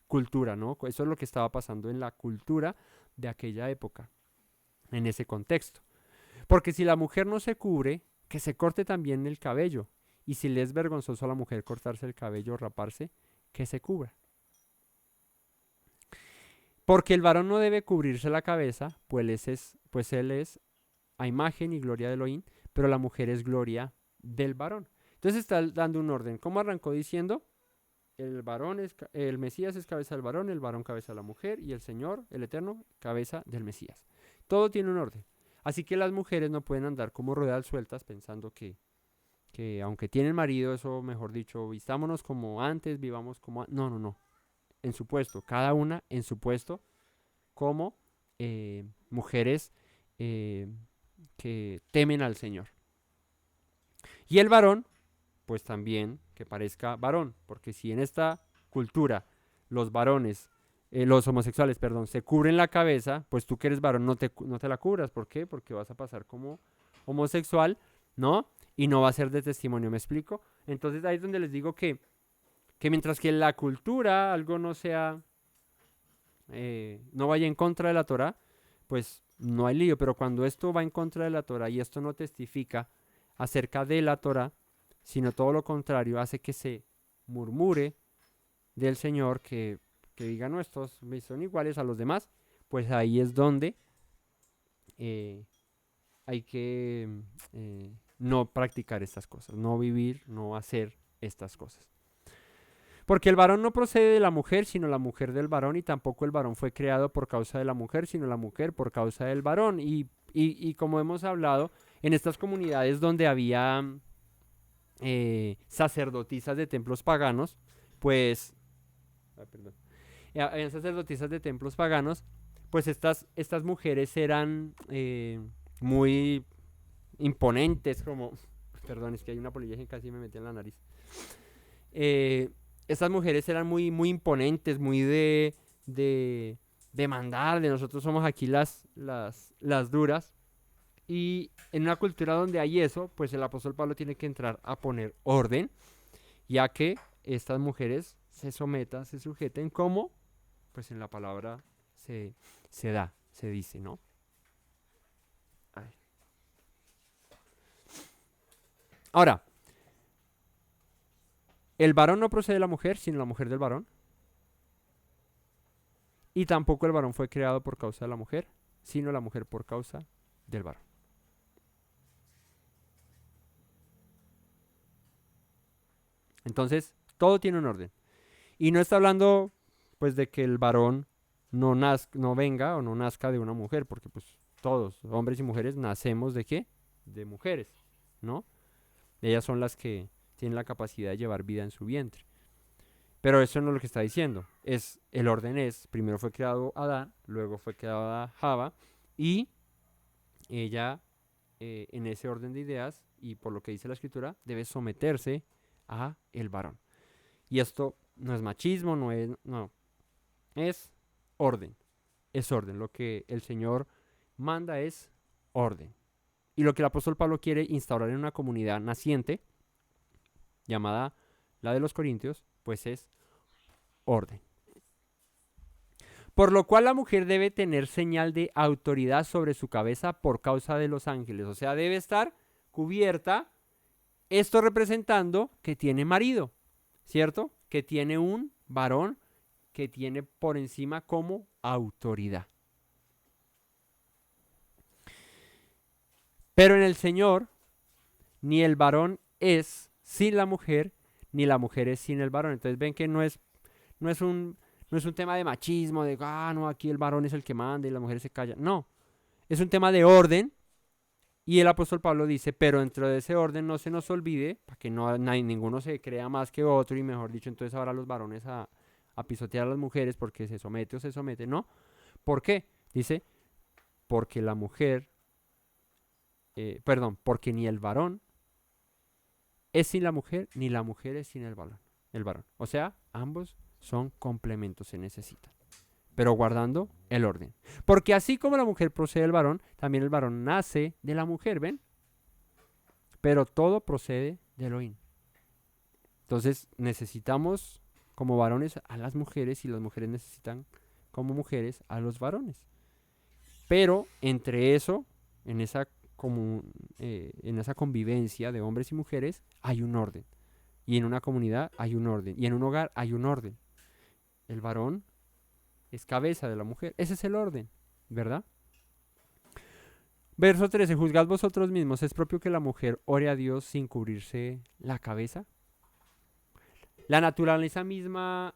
cultura, ¿no? Eso es lo que estaba pasando en la cultura de aquella época, en ese contexto. Porque si la mujer no se cubre, que se corte también el cabello. Y si le es vergonzoso a la mujer cortarse el cabello o raparse, que se cubra. Porque el varón no debe cubrirse la cabeza, pues él es a imagen y gloria de Elohim, pero la mujer es gloria del varón. Entonces está dando un orden. ¿Cómo arrancó diciendo? El Mesías es cabeza del varón cabeza de la mujer, y el Señor, el Eterno, cabeza del Mesías. Todo tiene un orden. Así que las mujeres no pueden andar como ruedas sueltas pensando que aunque tienen marido, eso mejor dicho, vistámonos como antes, vivamos como no, no, no. En su puesto, cada una en su puesto, como mujeres que temen al Señor. Y el varón, pues también que parezca varón, porque si en esta cultura los varones, los homosexuales, perdón, se cubren la cabeza, pues tú que eres varón no te la cubras. ¿Por qué? Porque vas a pasar como homosexual, ¿no? Y no va a ser de testimonio, ¿me explico? Entonces ahí es donde les digo que mientras que la cultura, algo no sea, no vaya en contra de la Torah, pues no hay lío, pero cuando esto va en contra de la Torah y esto no testifica acerca de la Torah, sino todo lo contrario, hace que se murmure del Señor, que diga, no, estos son iguales a los demás, pues ahí es donde hay que no practicar estas cosas, no vivir, no hacer estas cosas. Porque el varón no procede de la mujer, sino la mujer del varón, y tampoco el varón fue creado por causa de la mujer, sino la mujer por causa del varón. Y como hemos hablado, en estas comunidades donde había sacerdotisas de templos paganos, pues, habían sacerdotisas de templos paganos, pues estas mujeres eran muy imponentes, como, perdón, es que hay una polilla que casi me metió en la nariz. Estas mujeres eran muy, muy imponentes, muy de mandar, de nosotros somos aquí las duras. Y en una cultura donde hay eso, pues el apóstol Pablo tiene que entrar a poner orden, ya que estas mujeres se sujeten como, pues en la palabra se dice, ¿no? Ay. Ahora, el varón no procede de la mujer, sino la mujer del varón. Y tampoco el varón fue creado por causa de la mujer, sino la mujer por causa del varón. Entonces, todo tiene un orden. Y no está hablando, pues, de que el varón no venga o no nazca de una mujer, porque, pues, todos, hombres y mujeres, nacemos ¿de qué? De mujeres, ¿no? Ellas son las que tienen la capacidad de llevar vida en su vientre. Pero eso no es lo que está diciendo. El orden es, primero fue creado Adán, luego fue creada Java, y ella, en ese orden de ideas, y por lo que dice la escritura, debe someterse a el varón. Y esto no es machismo, no, es orden. Es orden. Lo que el Señor manda es orden. Y lo que el apóstol Pablo quiere instaurar en una comunidad naciente, llamada la de los Corintios, pues es orden. Por lo cual la mujer debe tener señal de autoridad sobre su cabeza por causa de los ángeles. O sea, debe estar cubierta, esto representando que tiene marido, ¿cierto? Que tiene un varón que tiene por encima como autoridad. Pero en el Señor, ni el varón es sin la mujer, ni la mujer es sin el varón. Entonces ven que no es un tema de machismo, de, no, aquí el varón es el que manda y la mujer se calla. No, es un tema de orden. Y el apóstol Pablo dice, pero dentro de ese orden no se nos olvide, para que ninguno se crea más que otro, y mejor dicho, entonces ahora los varones a pisotear a las mujeres porque se somete o se somete. No. ¿Por qué? Dice, porque la mujer, porque ni el varón es sin la mujer, ni la mujer es sin el varón. O sea, ambos son complementos, se necesitan, pero guardando el orden. Porque así como la mujer procede del varón, también el varón nace de la mujer, ¿ven? Pero todo procede de Elohim. Entonces necesitamos como varones a las mujeres y las mujeres necesitan como mujeres a los varones. Pero entre eso, en esa convivencia de hombres y mujeres, hay un orden. Y en una comunidad hay un orden. Y en un hogar hay un orden. El varón es cabeza de la mujer. Ese es el orden, ¿verdad? Verso 13. Juzgad vosotros mismos. ¿Es propio que la mujer ore a Dios sin cubrirse la cabeza? La naturaleza misma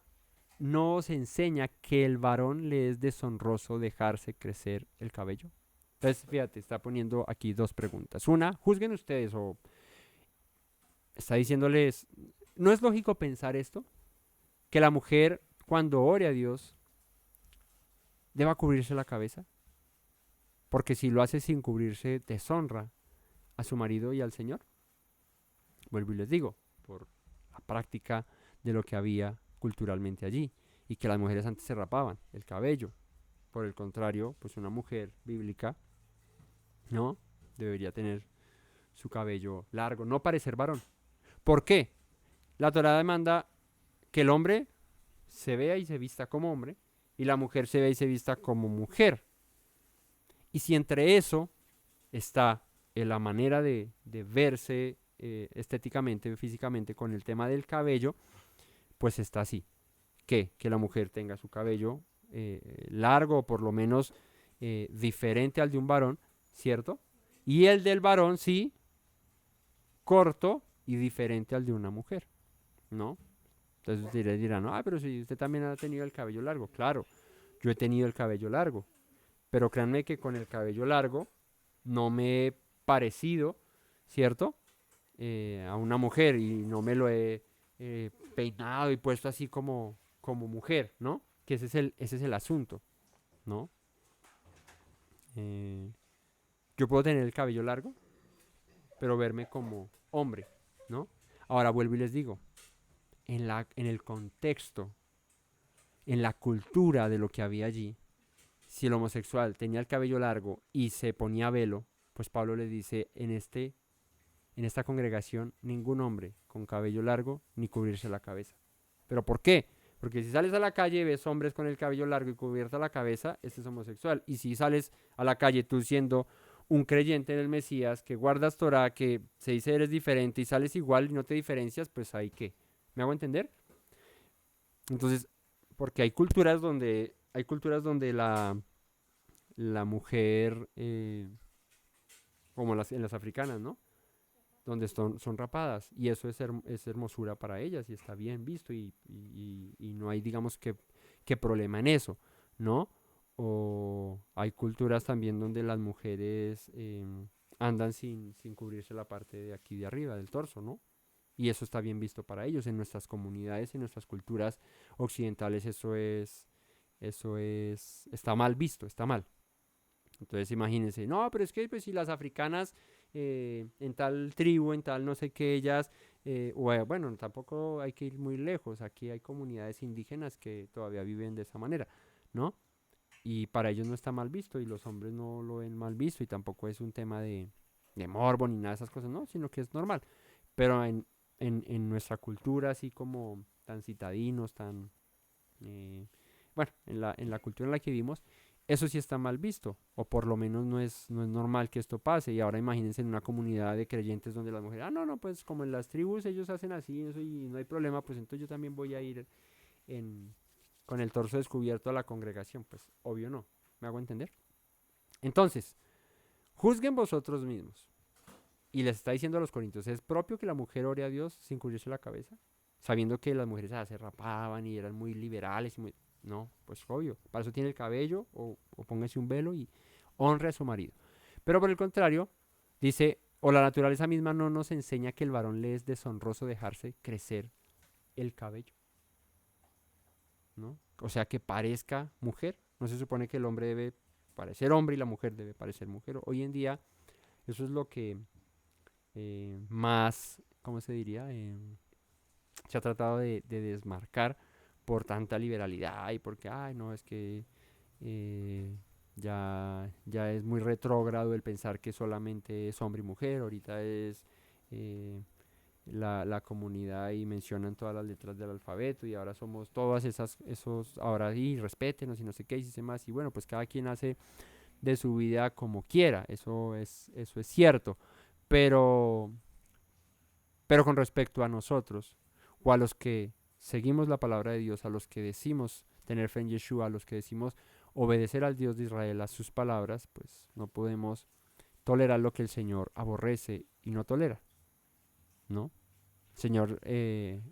no os enseña que el varón le es deshonroso dejarse crecer el cabello. Entonces, fíjate, está poniendo aquí dos preguntas. Una, juzguen ustedes, o está diciéndoles, ¿no es lógico pensar esto? Que la mujer, cuando ore a Dios, deba cubrirse la cabeza. Porque si lo hace sin cubrirse, deshonra a su marido y al Señor. Vuelvo y les digo, por la práctica de lo que había culturalmente allí. Y que las mujeres antes se rapaban el cabello. Por el contrario, pues una mujer bíblica, ¿no? Debería tener su cabello largo, no parecer varón. ¿Por qué? La Torá demanda que el hombre se vea y se vista como hombre y la mujer se vea y se vista como mujer. Y si entre eso está en la manera de verse estéticamente, físicamente con el tema del cabello, pues está así. Que la mujer tenga su cabello largo o por lo menos diferente al de un varón, ¿cierto? Y el del varón sí, corto y diferente al de una mujer, ¿no? Entonces ustedes dirán, no, pero si usted también ha tenido el cabello largo. Claro, yo he tenido el cabello largo, pero créanme que con el cabello largo no me he parecido, ¿cierto? A una mujer y no me lo he peinado y puesto así como mujer, ¿no? Que ese es el asunto, ¿no? Yo puedo tener el cabello largo, pero verme como hombre, ¿no? Ahora vuelvo y les digo, en el contexto, en la cultura de lo que había allí, si el homosexual tenía el cabello largo y se ponía velo, pues Pablo le dice, en esta congregación, ningún hombre con cabello largo ni cubrirse la cabeza. ¿Pero por qué? Porque si sales a la calle y ves hombres con el cabello largo y cubierta la cabeza, este es homosexual. Y si sales a la calle tú siendo un creyente en el Mesías, que guardas Torah, que se dice eres diferente y sales igual y no te diferencias, pues ahí qué. ¿Me hago entender? Entonces, porque hay culturas donde la mujer, como en las africanas, ¿no? Donde son rapadas y eso es hermosura para ellas y está bien visto y no hay, digamos, que problema en eso, ¿no? O hay culturas también donde las mujeres andan sin cubrirse la parte de aquí de arriba, del torso, ¿no? Y eso está bien visto para ellos. En nuestras comunidades, en nuestras culturas occidentales, está mal visto, está mal. Entonces imagínense, no, pero es que pues, si las africanas en tal tribu, en tal no sé qué, ellas, bueno, tampoco hay que ir muy lejos, aquí hay comunidades indígenas que todavía viven de esa manera, ¿no? Y para ellos no está mal visto y los hombres no lo ven mal visto y tampoco es un tema de morbo ni nada de esas cosas, no, sino que es normal. Pero en nuestra cultura, así como tan citadinos, tan, bueno, en la cultura en la que vivimos, eso sí está mal visto, o por lo menos no es normal que esto pase. Y ahora imagínense en una comunidad de creyentes donde las mujeres, no, pues como en las tribus ellos hacen así, eso y no hay problema, pues entonces yo también voy a ir en, con el torso descubierto a la congregación. Pues obvio no, ¿me hago entender? Entonces, juzguen vosotros mismos. Y les está diciendo a los corintios, ¿es propio que la mujer ore a Dios sin cubrirse la cabeza? Sabiendo que las mujeres se rapaban y eran muy liberales y muy... No, pues obvio, para eso tiene el cabello o póngase un velo y honre a su marido. Pero por el contrario, dice, o la naturaleza misma no nos enseña que el varón le es deshonroso dejarse crecer el cabello, ¿no? O sea, que parezca mujer. No se supone que el hombre debe parecer hombre y la mujer debe parecer mujer. Hoy en día eso es lo que más, ¿cómo se diría? Se ha tratado de desmarcar por tanta liberalidad y porque, ay, no, es que ya es muy retrógrado el pensar que solamente es hombre y mujer. Ahorita es la comunidad y mencionan todas las letras del alfabeto y ahora somos todas esos, ahora sí, respétenos y no sé qué, y dice más. Y bueno, pues cada quien hace de su vida como quiera, eso es cierto, pero, pero con respecto a nosotros, o a los que seguimos la palabra de Dios, a los que decimos tener fe en Yeshua, a los que decimos obedecer al Dios de Israel, a sus palabras, pues no podemos tolerar lo que el Señor aborrece y no tolera, ¿no? El Señor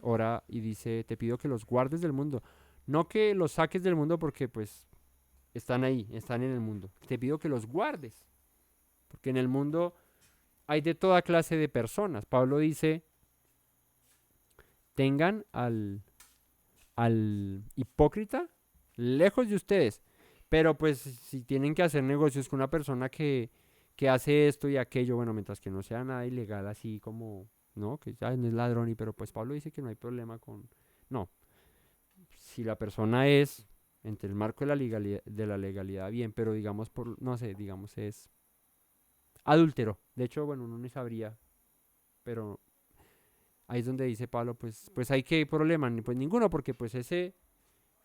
ora y dice, te pido que los guardes del mundo, no que los saques del mundo porque pues están ahí, están en el mundo. Te pido que los guardes, porque en el mundo hay de toda clase de personas. Pablo dice, tengan al hipócrita lejos de ustedes. Pero pues si tienen que hacer negocios con una persona que hace esto y aquello, bueno, mientras que no sea nada ilegal, así como, no, que ya no es ladrón, pero pues Pablo dice que no hay problema con... No, si la persona es entre el marco de la legalidad, bien, pero digamos, por, no sé, digamos es adúltero. De hecho, bueno, uno no sabría, pero ahí es donde dice Pablo, pues hay que problema, pues ninguno, porque pues ese,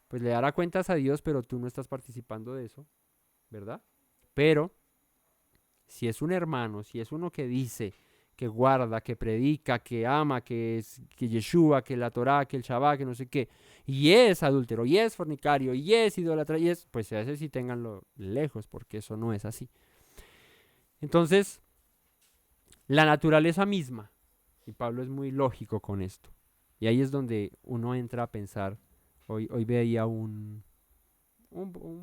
pues le dará cuentas a Dios, pero tú no estás participando de eso, ¿verdad? Pero si es un hermano, si es uno que dice, que guarda, que predica, que ama, que Yeshua, que la Torá, que el Shabbat, que no sé qué, y es adúltero, y es fornicario, y es idólatra, y es, pues a ese sí ténganlo lejos, porque eso no es así. Entonces, la naturaleza misma, y Pablo es muy lógico con esto, y ahí es donde uno entra a pensar, hoy veía un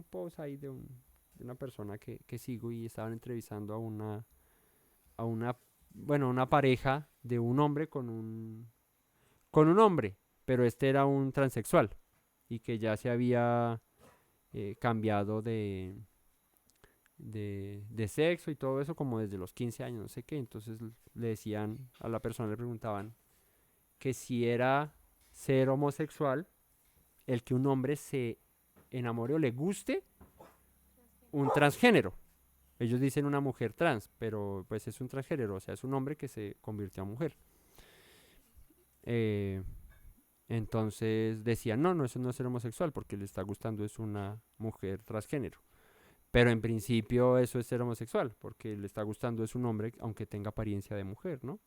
post ahí de una persona que sigo y estaban entrevistando a una, bueno, una pareja de un hombre con un hombre, pero este era un transexual y que ya se había cambiado de sexo y todo eso como desde los 15 años, no sé qué. Entonces le decían a la persona, le preguntaban que si era ser homosexual el que un hombre se enamore o le guste un transgénero. Ellos dicen una mujer trans, pero pues es un transgénero, o sea, es un hombre que se convirtió a mujer. Eh, entonces decían, no, eso no es ser homosexual, porque le está gustando es una mujer transgénero. Pero en principio eso es ser homosexual, porque le está gustando es un hombre, aunque tenga apariencia de mujer, ¿no?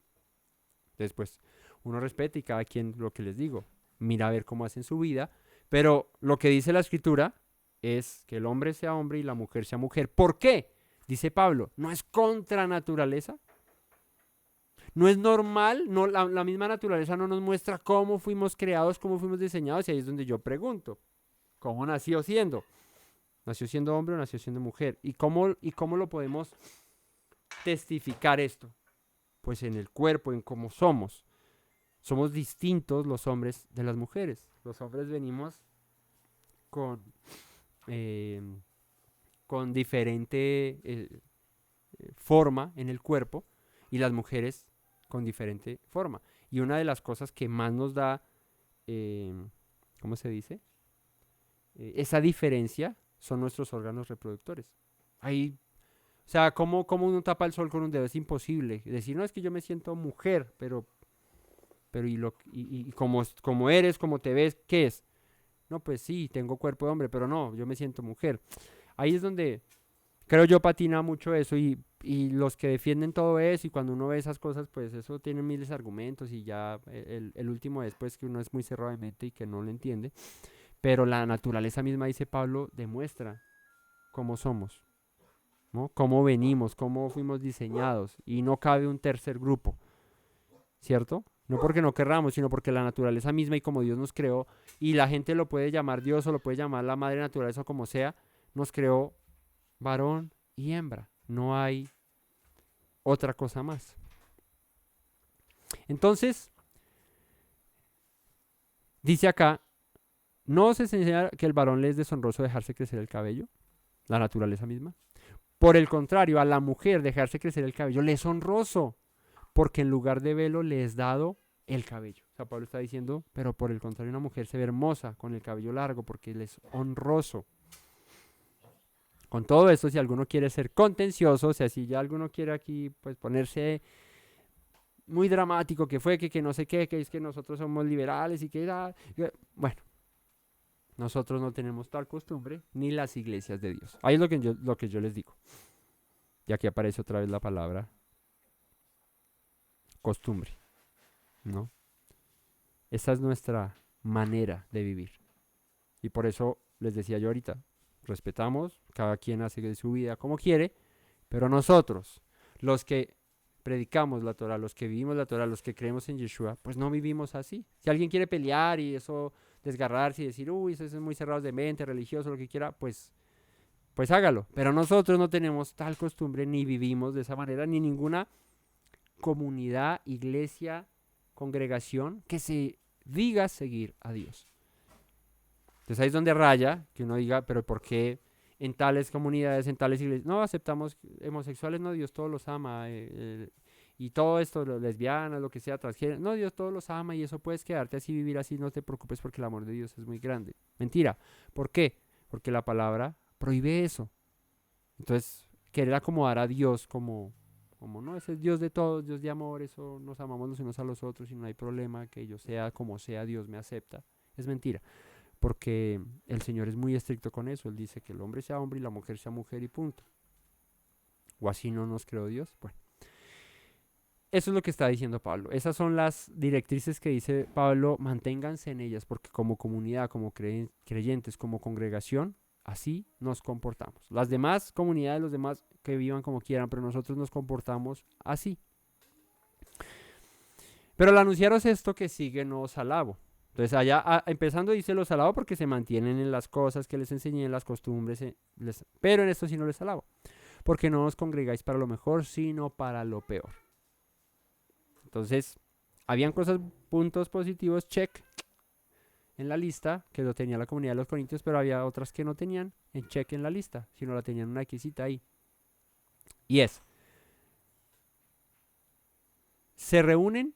Después, uno respeta y cada quien lo que les digo, mira a ver cómo hacen su vida, pero lo que dice la escritura es que el hombre sea hombre y la mujer sea mujer. ¿Por qué? Dice Pablo, ¿no es contra naturaleza? ¿No es normal? No, la misma naturaleza no nos muestra cómo fuimos creados, cómo fuimos diseñados, y ahí es donde yo pregunto, ¿cómo nació siendo? ¿Nació siendo hombre o nació siendo mujer? ¿Y cómo lo podemos testificar esto? Pues en el cuerpo, en cómo somos. Somos distintos los hombres de las mujeres. Los hombres venimos con, eh, con diferente forma en el cuerpo y las mujeres con diferente forma. Y una de las cosas que más nos da, eh, ¿cómo se dice? Esa diferencia son nuestros órganos reproductores. Ahí, o sea, ¿cómo uno tapa el sol con un dedo? Es imposible. Decir, no, es que yo me siento mujer, pero pero y como eres, como te ves, ¿qué es? No, pues sí, tengo cuerpo de hombre, pero no, yo me siento mujer. Ahí es donde creo yo patina mucho eso y los que defienden todo eso y cuando uno ve esas cosas, pues eso tiene miles de argumentos y ya el último es pues que uno es muy cerrado de mente y que no lo entiende. Pero la naturaleza misma, dice Pablo, demuestra cómo somos, ¿no? Cómo venimos, cómo fuimos diseñados y no cabe un tercer grupo, ¿cierto? No porque no querramos, sino porque la naturaleza misma y como Dios nos creó, y la gente lo puede llamar Dios o lo puede llamar la madre naturaleza o como sea, nos creó varón y hembra. No hay otra cosa más. Entonces, dice acá, no se enseña que el varón le es deshonroso dejarse crecer el cabello, la naturaleza misma. Por el contrario, a la mujer dejarse crecer el cabello le es honroso, porque en lugar de velo le es dado el cabello. O sea, Pablo está diciendo, pero por el contrario, una mujer se ve hermosa con el cabello largo porque le es honroso. Con todo esto, si alguno quiere ser contencioso, o sea, si ya alguno quiere aquí pues ponerse muy dramático, que fue, que no sé qué, que es que nosotros somos liberales y bueno, nosotros no tenemos tal costumbre, ni las iglesias de Dios. Ahí es lo que yo les digo. Y aquí aparece otra vez la palabra costumbre, ¿no? Esa es nuestra manera de vivir. Y por eso les decía yo ahorita, respetamos, cada quien hace de su vida como quiere, pero nosotros, los que predicamos la Torah, los que vivimos la Torah, los que creemos en Yeshua, pues no vivimos así. Si alguien quiere pelear y eso, desgarrarse y decir, uy, eso es muy cerrados de mente, religioso, lo que quiera, pues hágalo. Pero nosotros no tenemos tal costumbre, ni vivimos de esa manera, ni ninguna comunidad, iglesia, congregación que se diga seguir a Dios. Entonces ahí es donde raya, que uno diga, pero ¿por qué en tales comunidades, en tales iglesias, no aceptamos homosexuales? No, Dios todos los ama, y todo esto, lesbianas, lo que sea, transgénero, no, Dios todos los ama y eso puedes quedarte así, vivir así, no te preocupes porque el amor de Dios es muy grande. Mentira. ¿Por qué? Porque la palabra prohíbe eso. Entonces, querer acomodar a Dios como no, ese es Dios de todos, Dios de amor, eso nos amamos los unos a los otros y no hay problema, que yo sea como sea, Dios me acepta. Es mentira, porque el Señor es muy estricto con eso. Él dice que el hombre sea hombre y la mujer sea mujer y punto. ¿O así no nos creó Dios? Bueno, eso es lo que está diciendo Pablo. Esas son las directrices que dice Pablo, manténganse en ellas, porque como comunidad, como creyentes, como congregación, así nos comportamos. Las demás comunidades, los demás que vivan como quieran, pero nosotros nos comportamos así. Pero al anunciaros esto que sigue, no os alabo. Entonces allá empezando dice los alabo porque se mantienen en las cosas que les enseñé, en las costumbres, pero en esto sí no les alabo. Porque no os congregáis para lo mejor, sino para lo peor. Entonces, habían puntos positivos, check, en la lista, que lo tenía la comunidad de los Corintios, pero había otras que no tenían en check en la lista, sino la tenían una xita ahí. Y se reúnen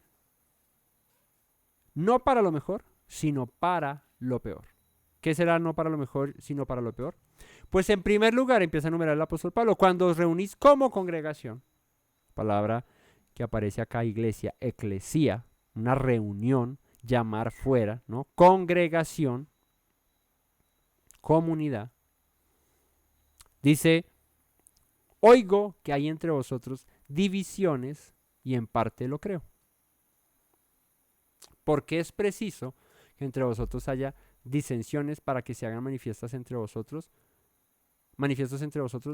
no para lo mejor, sino para lo peor. ¿Qué será no para lo mejor, sino para lo peor? Pues en primer lugar, empieza a enumerar el apóstol Pablo, cuando os reunís como congregación, palabra que aparece acá, iglesia, eclesía, una reunión, llamar fuera, ¿no? Congregación, comunidad. Dice, oigo que hay entre vosotros divisiones y en parte lo creo. Porque es preciso que entre vosotros haya disensiones para que se hagan manifiestos entre vosotros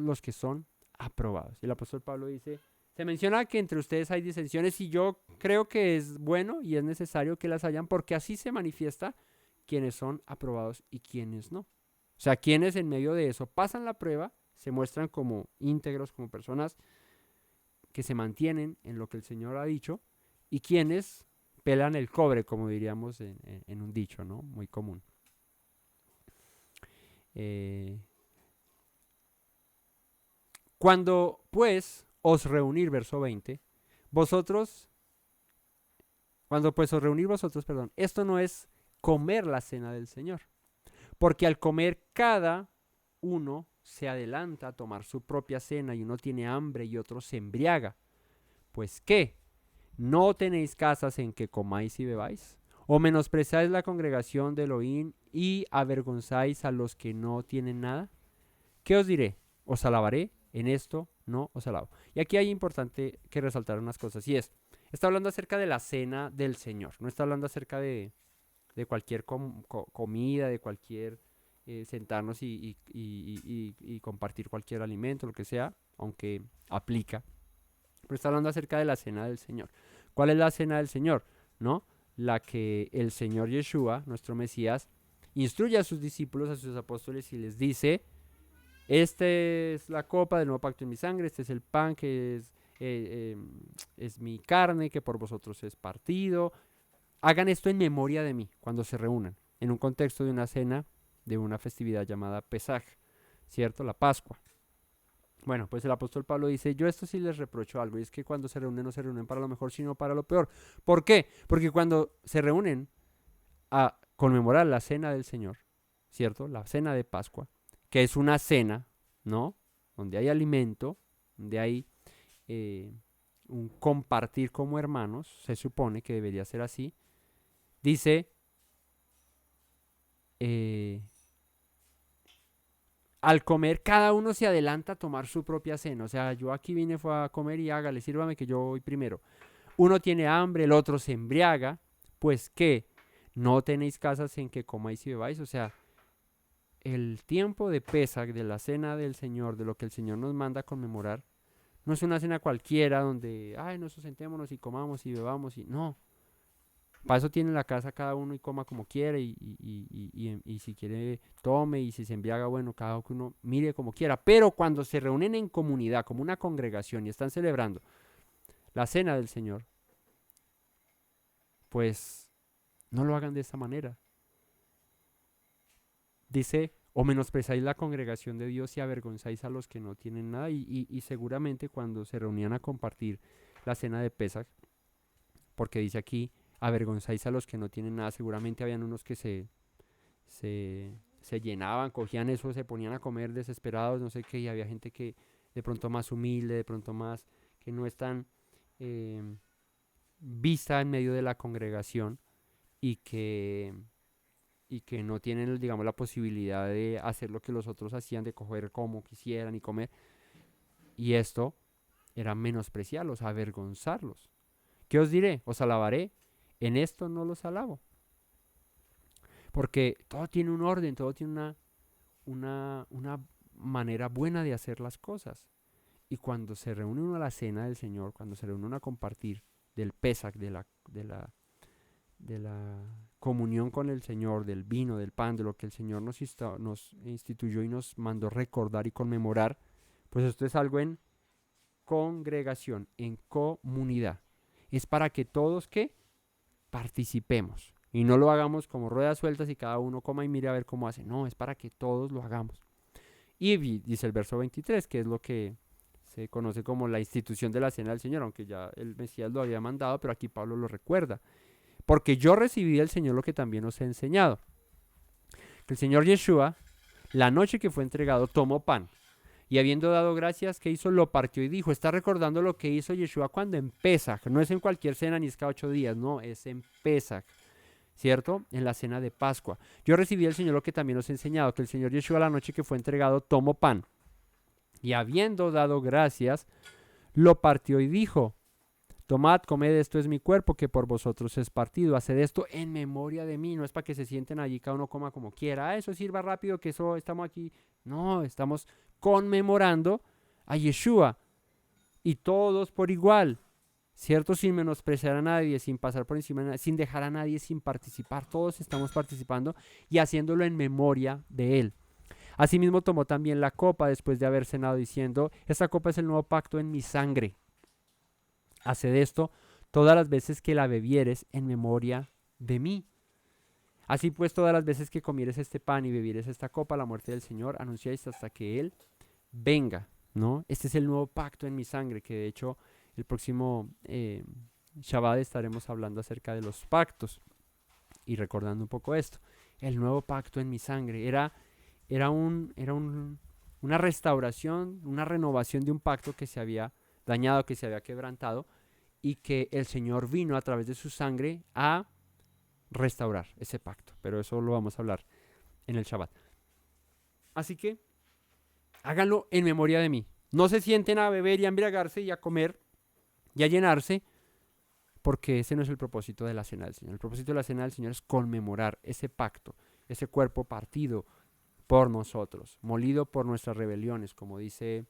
los que son aprobados. Y el apóstol Pablo dice, se menciona que entre ustedes hay disensiones y yo creo que es bueno y es necesario que las hayan porque así se manifiesta quienes son aprobados y quienes no. O sea, quienes en medio de eso pasan la prueba, se muestran como íntegros, como personas que se mantienen en lo que el Señor ha dicho, y quienes pelan el cobre, como diríamos en un dicho, ¿no? Muy común. Cuando pues os reunir, verso 20, esto no es comer la cena del Señor, porque al comer cada uno se adelanta a tomar su propia cena y uno tiene hambre y otro se embriaga. Pues ¿qué? ¿no tenéis casas en que comáis y bebáis? ¿O menospreciáis la congregación de Elohim y avergonzáis a los que no tienen nada? ¿Qué os diré? ¿Os alabaré? En esto no os alabo. Y aquí hay importante que resaltar unas cosas. Y está hablando acerca de la cena del Señor. No está hablando acerca de cualquier comida, de cualquier sentarnos y compartir cualquier alimento, lo que sea, aunque aplica. Pero está hablando acerca de la cena del Señor. ¿Cuál es la cena del Señor? ¿No? La que el Señor Yeshua, nuestro Mesías, instruye a sus discípulos, a sus apóstoles y les dice: esta es la copa del nuevo pacto en mi sangre, este es el pan que es mi carne, que por vosotros es partido. Hagan esto en memoria de mí cuando se reúnan, en un contexto de una cena, de una festividad llamada Pesaj, ¿cierto? La Pascua. Bueno, pues el apóstol Pablo dice: yo esto sí les reprocho algo, y es que cuando se reúnen no se reúnen para lo mejor, sino para lo peor. ¿Por qué? Porque cuando se reúnen a conmemorar la cena del Señor, ¿cierto? La cena de Pascua, que es una cena, ¿no? Donde hay alimento, donde hay un compartir como hermanos, se supone que debería ser así. Dice, al comer cada uno se adelanta a tomar su propia cena. O sea, yo aquí vine fue a comer y hágale, sírvame que yo voy primero. Uno tiene hambre, el otro se embriaga. Pues, ¿qué? ¿No tenéis casas en que comáis y bebáis? O sea, el tiempo de Pesaj, de la cena del Señor, de lo que el Señor nos manda a conmemorar, no es una cena cualquiera donde, ay, nos sentémonos y comamos y bebamos y no. Para eso tiene la casa cada uno y coma como quiere y si quiere tome y si se embriaga, bueno, cada uno mire como quiera. Pero cuando se reúnen en comunidad, como una congregación y están celebrando la cena del Señor, pues no lo hagan de esa manera. Dice, o menospreciáis la congregación de Dios y avergonzáis a los que no tienen nada. Y seguramente cuando se reunían a compartir la cena de Pesaj, porque dice aquí, avergonzáis a los que no tienen nada, seguramente habían unos que se llenaban, cogían eso, se ponían a comer desesperados, no sé qué, y había gente que de pronto más humilde, de pronto más, que no es tan vista en medio de la congregación y que no tienen, digamos, la posibilidad de hacer lo que los otros hacían, de coger como quisieran y comer. Y esto era menospreciarlos, avergonzarlos. ¿Qué os diré? ¿Os alabaré? En esto no los alabo. Porque todo tiene un orden, todo tiene una manera buena de hacer las cosas. Y cuando se reúne uno a la cena del Señor, cuando se reúne uno a compartir del Pesaj, de la comunión con el Señor, del vino, del pan, de lo que el Señor nos instituyó y nos mandó recordar y conmemorar, pues esto es algo en congregación, en comunidad. Es para que todos que participemos y no lo hagamos como ruedas sueltas y cada uno coma y mire a ver cómo hace. No, es para que todos lo hagamos. Y dice el verso 23, que es lo que se conoce como la institución de la cena del Señor, aunque ya el Mesías lo había mandado, pero aquí Pablo lo recuerda. Porque yo recibí del Señor lo que también os he enseñado. Que el Señor Yeshua, la noche que fue entregado, tomó pan. Y habiendo dado gracias, ¿qué hizo? Lo partió y dijo. Está recordando lo que hizo Yeshua cuando en Pesaj. No es en cualquier cena ni es cada 8 días, no, es en Pesaj, ¿cierto? En la cena de Pascua. Yo recibí del Señor lo que también os he enseñado, que el Señor Yeshua la noche que fue entregado tomó pan. Y habiendo dado gracias, lo partió y dijo: tomad, comed, esto es mi cuerpo que por vosotros es partido. Haced esto en memoria de mí. No es para que se sienten allí, cada uno coma como quiera. Eso sirva rápido, que eso estamos aquí. No, estamos conmemorando a Yeshua. Y todos por igual, ¿cierto? Sin menospreciar a nadie, sin pasar por encima de nadie, sin dejar a nadie sin participar. Todos estamos participando y haciéndolo en memoria de Él. Asimismo tomó también la copa después de haber cenado, diciendo: esta copa es el nuevo pacto en mi sangre. Haced esto todas las veces que la bebieres en memoria de mí. Así pues, todas las veces que comieres este pan y bebieres esta copa, la muerte del Señor, anunciáis hasta que Él venga, ¿no? Este es el nuevo pacto en mi sangre, que de hecho el próximo Shabbat estaremos hablando acerca de los pactos y recordando un poco esto. El nuevo pacto en mi sangre era una restauración, una renovación de un pacto que se había dañado, que se había quebrantado, y que el Señor vino a través de su sangre a restaurar ese pacto. Pero eso lo vamos a hablar en el Shabbat. Así que háganlo en memoria de mí. No se sienten a beber y a embriagarse y a comer y a llenarse, porque ese no es el propósito de la cena del Señor. El propósito de la cena del Señor es conmemorar ese pacto, ese cuerpo partido por nosotros, molido por nuestras rebeliones, como dice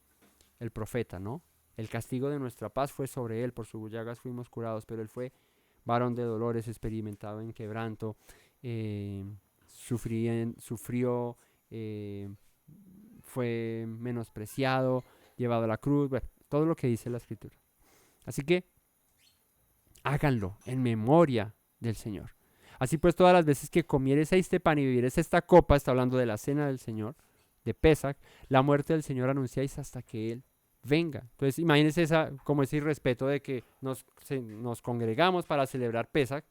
el profeta, ¿no? El castigo de nuestra paz fue sobre él, por sus llagas fuimos curados, pero él fue varón de dolores, experimentado en quebranto, sufrió, fue menospreciado, llevado a la cruz, bueno, todo lo que dice la Escritura. Así que háganlo en memoria del Señor. Así pues, todas las veces que comieres este pan y bebieres esta copa, está hablando de la cena del Señor, de Pesach, la muerte del Señor anunciáis hasta que Él venga. Entonces, imagínense como ese irrespeto de que nos congregamos para celebrar Pesach,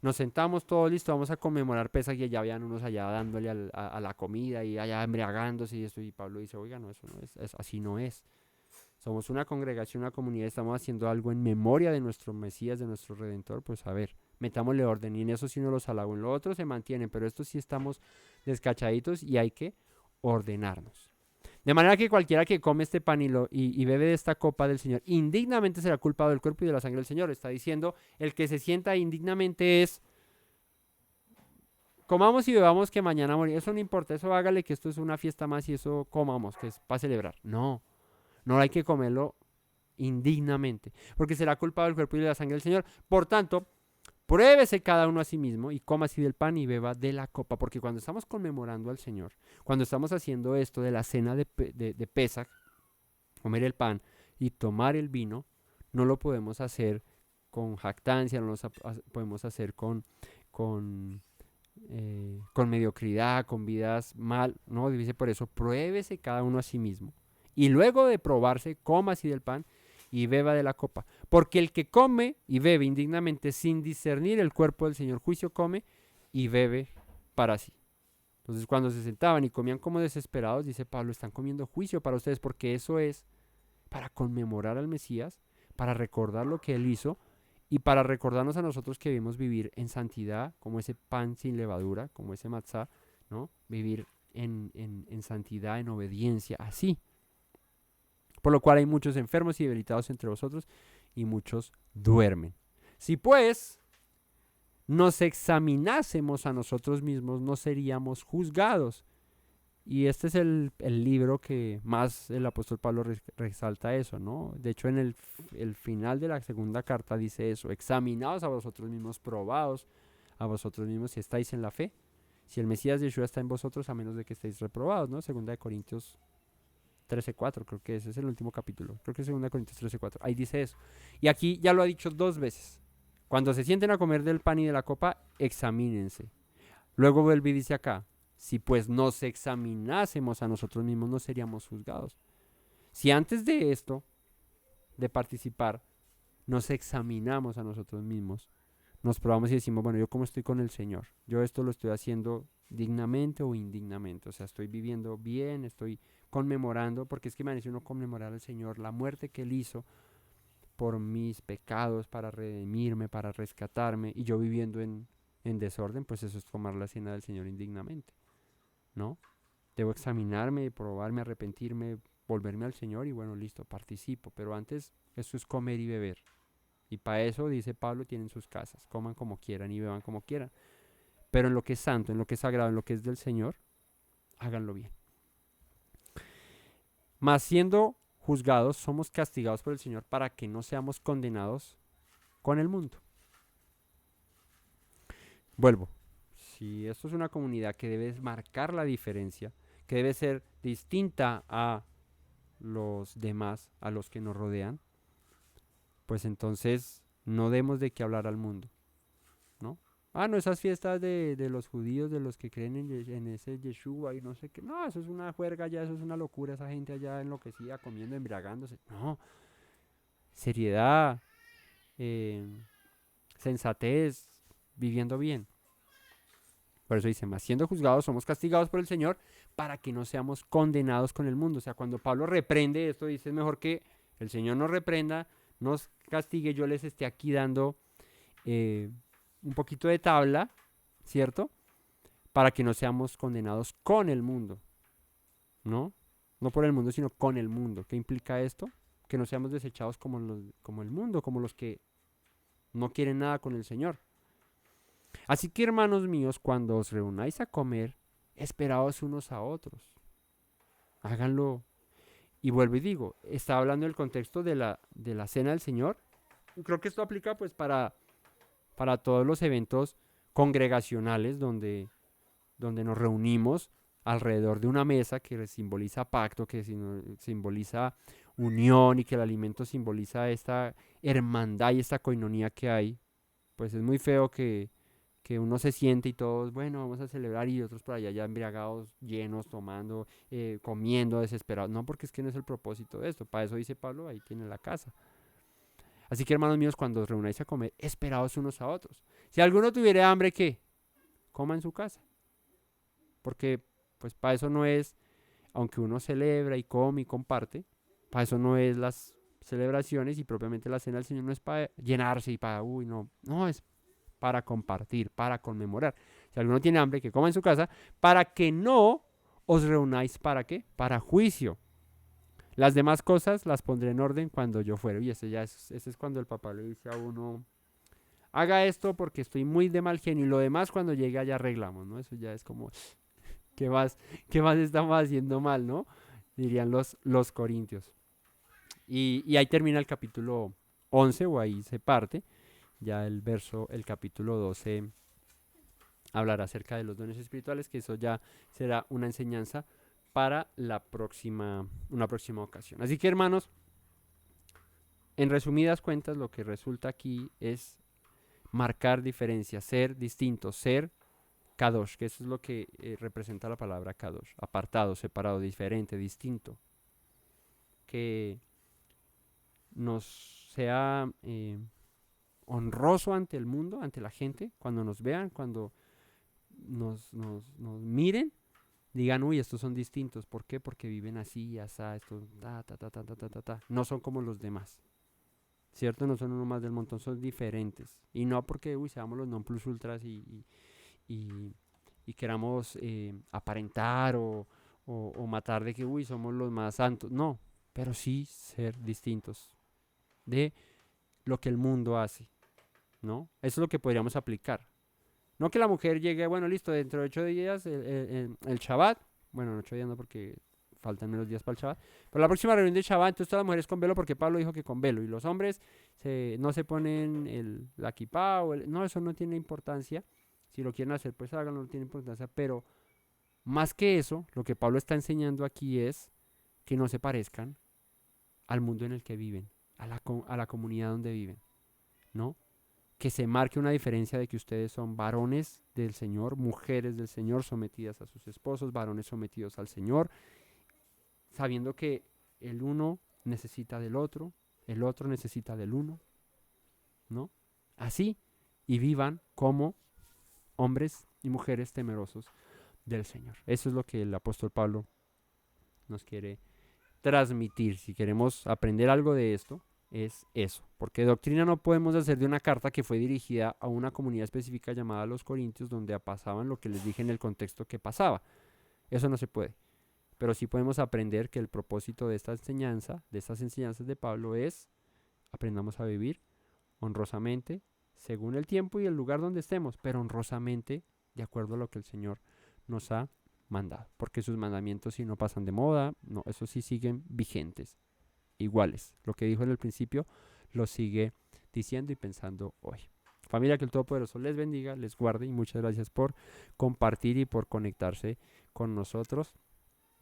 nos sentamos todos listos, vamos a conmemorar Pesach, y ya habían unos allá dándole a la comida y allá embriagándose y eso, y Pablo dice, oiga, no, eso no es, así no es. Somos una congregación, una comunidad, estamos haciendo algo en memoria de nuestro Mesías, de nuestro Redentor, pues a ver, metámosle orden, y en eso sí no los halago, en lo otro se mantienen, pero esto sí estamos descachaditos y hay que ordenarnos. De manera que cualquiera que come este pan y bebe de esta copa del Señor, indignamente será culpado del cuerpo y de la sangre del Señor. Está diciendo, el que se sienta indignamente es, comamos y bebamos que mañana morir. Eso no importa, eso hágale que esto es una fiesta más y eso comamos, que es para celebrar. No hay que comerlo indignamente, porque será culpado del cuerpo y de la sangre del Señor. Por tanto, pruébese cada uno a sí mismo y coma así del pan y beba de la copa, porque cuando estamos conmemorando al Señor, cuando estamos haciendo esto de la cena de Pesach, comer el pan y tomar el vino, no lo podemos hacer con jactancia, no lo podemos hacer con mediocridad, con vidas mal, no, dice por eso, pruébese cada uno a sí mismo. Y luego de probarse, coma así del pan y beba de la copa. Porque el que come y bebe indignamente sin discernir el cuerpo del Señor, juicio come y bebe para sí. Entonces cuando se sentaban y comían como desesperados, dice Pablo, están comiendo juicio para ustedes, porque eso es para conmemorar al Mesías, para recordar lo que Él hizo y para recordarnos a nosotros que debemos vivir en santidad, como ese pan sin levadura, como ese matzá, ¿no? Vivir en santidad, en obediencia, así. Por lo cual hay muchos enfermos y debilitados entre vosotros, y muchos duermen. Si pues nos examinásemos a nosotros mismos, no seríamos juzgados. Y este es el libro que más el apóstol Pablo resalta eso, ¿no? De hecho, en el final de la segunda carta dice eso: examinaos a vosotros mismos, probaos a vosotros mismos si estáis en la fe. Si el Mesías Yeshua está en vosotros, a menos de que estéis reprobados, ¿no? Segunda de Corintios 13:4, creo que ese es el último capítulo. Creo que es 2 Corintios 13:4. Ahí dice eso. Y aquí ya lo ha dicho 2 veces. Cuando se sienten a comer del pan y de la copa, examínense. Luego vuelve y dice acá: si pues nos examinásemos a nosotros mismos, no seríamos juzgados. Si antes de esto, de participar, nos examinamos a nosotros mismos, nos probamos y decimos, bueno, yo cómo estoy con el Señor, yo esto lo estoy haciendo dignamente o indignamente, o sea, estoy viviendo bien, estoy conmemorando, porque es que me uno conmemorar al Señor, la muerte que Él hizo por mis pecados, para redimirme, para rescatarme, y yo viviendo en desorden, pues eso es tomar la cena del Señor indignamente, ¿no? Debo examinarme, probarme, arrepentirme, volverme al Señor y bueno, listo, participo, pero antes eso es comer y beber. Y para eso, dice Pablo, tienen sus casas, coman como quieran y beban como quieran. Pero en lo que es santo, en lo que es sagrado, en lo que es del Señor, háganlo bien. Mas siendo juzgados, somos castigados por el Señor para que no seamos condenados con el mundo. Vuelvo. Si esto es una comunidad que debe marcar la diferencia, que debe ser distinta a los demás, a los que nos rodean, pues entonces no demos de qué hablar al mundo, ¿no? No, esas fiestas de los judíos, de los que creen en ese Yeshua y no sé qué. No, eso es una juerga ya, eso es una locura, esa gente allá enloquecida, comiendo, embriagándose. No, seriedad, sensatez, viviendo bien. Por eso dice, más siendo juzgados, somos castigados por el Señor para que no seamos condenados con el mundo. O sea, cuando Pablo reprende esto, dice, es mejor que el Señor nos reprenda, nos castigue, yo les esté aquí dando un poquito de tabla, ¿cierto? Para que no seamos condenados con el mundo, ¿no? No por el mundo, sino con el mundo. ¿Qué implica esto? Que no seamos desechados como el mundo, como los que no quieren nada con el Señor. Así que, hermanos míos, cuando os reunáis a comer, esperaos unos a otros. Háganlo. Y vuelvo y digo, está hablando del contexto de la cena del Señor. Creo que esto aplica pues para todos los eventos congregacionales donde nos reunimos alrededor de una mesa que simboliza pacto, que simboliza unión y que el alimento simboliza esta hermandad y esta coinonía que hay. Pues es muy feo que uno se siente y todos, bueno, vamos a celebrar y otros por allá ya embriagados, llenos, tomando, comiendo, desesperados. No, porque es que no es el propósito de esto. Para eso dice Pablo, ahí tiene la casa. Así que, hermanos míos, cuando os reunáis a comer, esperaos unos a otros. Si alguno tuviera hambre, ¿qué? Coma en su casa. Porque, pues, para eso no es, aunque uno celebra y come y comparte, para eso no es las celebraciones y propiamente la cena del Señor no es para llenarse y para, no, es para compartir, para conmemorar. Si alguno tiene hambre, que coma en su casa, para que no os reunáis, ¿para qué? Para juicio. Las demás cosas las pondré en orden cuando yo fuere. Y ese es cuando el papá le dice a uno, haga esto porque estoy muy de mal genio y lo demás cuando llegue allá arreglamos, ¿no? Eso ya es como, ¿qué más estamos haciendo mal, no? Dirían los corintios. Y ahí termina el capítulo 11, o ahí se parte. Ya el capítulo 12 hablará acerca de los dones espirituales, que eso ya será una enseñanza para una próxima ocasión. Así que, hermanos, en resumidas cuentas, lo que resulta aquí es marcar diferencias, ser distintos, ser kadosh, que eso es lo que representa la palabra kadosh, apartado, separado, diferente, distinto, que nos sea honroso ante el mundo, ante la gente, cuando nos vean, cuando nos miren, digan, uy, estos son distintos. ¿Por qué? Porque viven así, asá, estos, no son como los demás. ¿Cierto? No son uno más del montón, son diferentes. Y no porque, seamos los non plus ultras y queramos aparentar o matar de que, somos los más santos. No, pero sí ser distintos de lo que el mundo hace, ¿no? Eso es lo que podríamos aplicar. No que la mujer llegue, bueno, listo, dentro de 8 días el Shabbat, bueno, en 8 días no porque faltan menos días para el Shabbat, pero la próxima reunión de Shabbat, entonces todas las mujeres con velo porque Pablo dijo que con velo, y los hombres no se ponen la kipá, no, eso no tiene importancia, si lo quieren hacer pues háganlo, no tiene importancia, pero más que eso, lo que Pablo está enseñando aquí es que no se parezcan al mundo en el que viven, a la comunidad donde viven, ¿no? Que se marque una diferencia de que ustedes son varones del Señor, mujeres del Señor sometidas a sus esposos, varones sometidos al Señor, sabiendo que el uno necesita del otro, el otro necesita del uno, ¿no? Así, y vivan como hombres y mujeres temerosos del Señor. Eso es lo que el apóstol Pablo nos quiere transmitir. Si queremos aprender algo de esto, es eso, porque doctrina no podemos hacer de una carta que fue dirigida a una comunidad específica llamada los Corintios, donde pasaban lo que les dije en el contexto que pasaba. Eso no se puede, pero sí podemos aprender que el propósito de esta enseñanza, de estas enseñanzas de Pablo, es aprendamos a vivir honrosamente, según el tiempo y el lugar donde estemos, pero honrosamente, de acuerdo a lo que el Señor nos ha mandado, porque sus mandamientos sí no pasan de moda, no, esos sí siguen vigentes, iguales. Lo que dijo en el principio lo sigue diciendo y pensando hoy. Familia, que el Todopoderoso les bendiga, les guarde, y muchas gracias por compartir y por conectarse con nosotros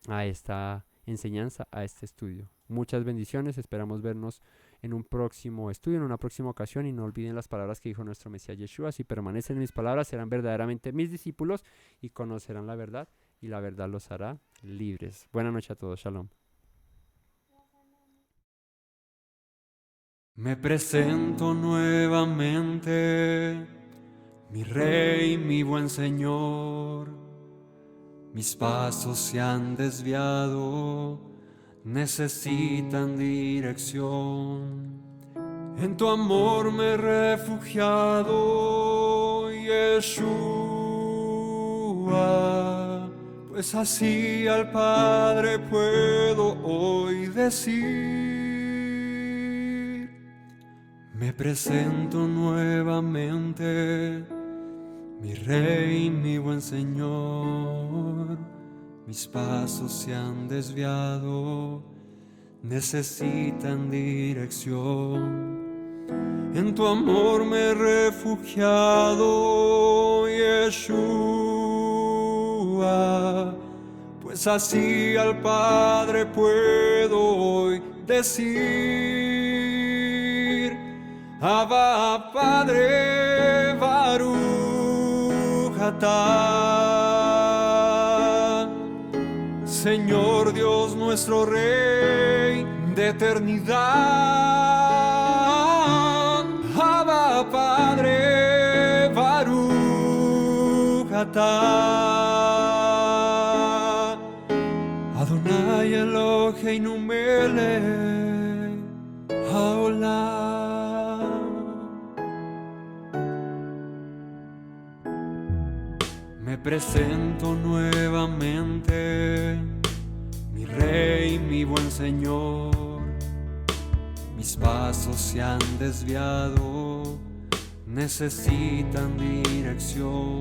a esta enseñanza, a este estudio. Muchas bendiciones, esperamos vernos en un próximo estudio, en una próxima ocasión, y no olviden las palabras que dijo nuestro Mesías Yeshua: si permanecen en mis palabras, serán verdaderamente mis discípulos y conocerán la verdad, y la verdad los hará libres. Buenas noches a todos, shalom. Me presento nuevamente, mi Rey, mi buen Señor. Mis pasos se han desviado, necesitan dirección. En tu amor me he refugiado, Yeshua, pues así al Padre puedo hoy decir: me presento nuevamente, mi Rey, mi buen Señor. Mis pasos se han desviado, necesitan dirección. En tu amor me he refugiado, Yeshua, pues así al Padre puedo hoy decir: Abba, Padre, Baruch atah. Señor Dios nuestro Rey de eternidad, Abba, Padre, Baruch atah. Adonai Eloheinu melech haolam. Me presento nuevamente, mi Rey, mi buen Señor. Mis pasos se han desviado, necesitan dirección.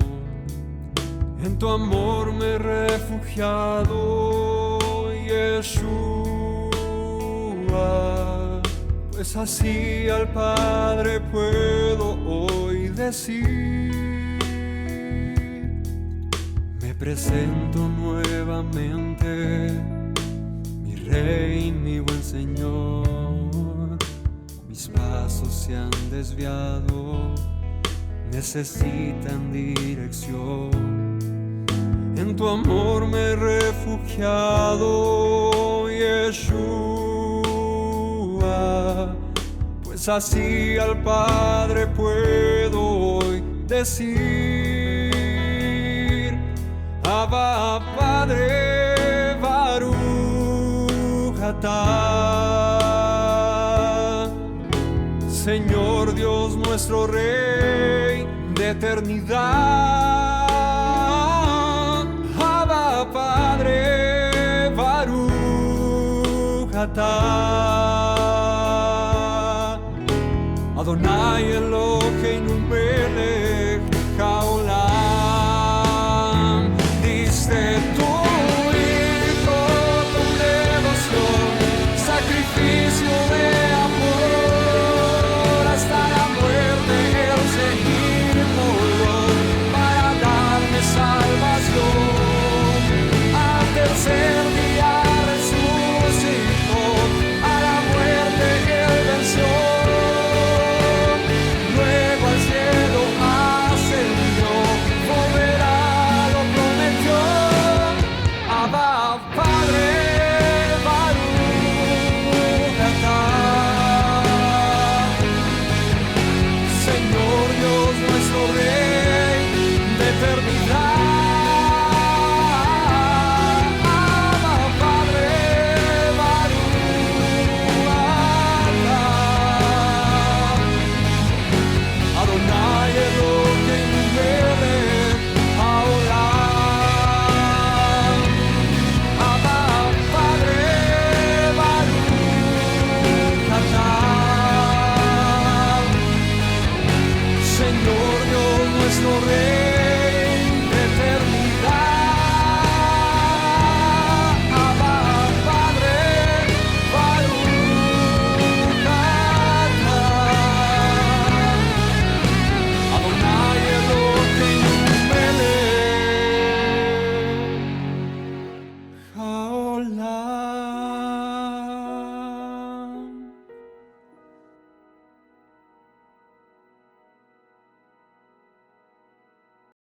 En tu amor me he refugiado, Yeshua, pues así al Padre puedo hoy decir: me presento nuevamente, mi Rey, mi buen Señor. Mis pasos se han desviado, necesitan dirección. En tu amor me he refugiado, Yeshua, pues así al Padre puedo hoy decir: Abba, Padre, Baruch atah. Señor Dios nuestro Rey de eternidad, Abba, Padre, Baruch atah.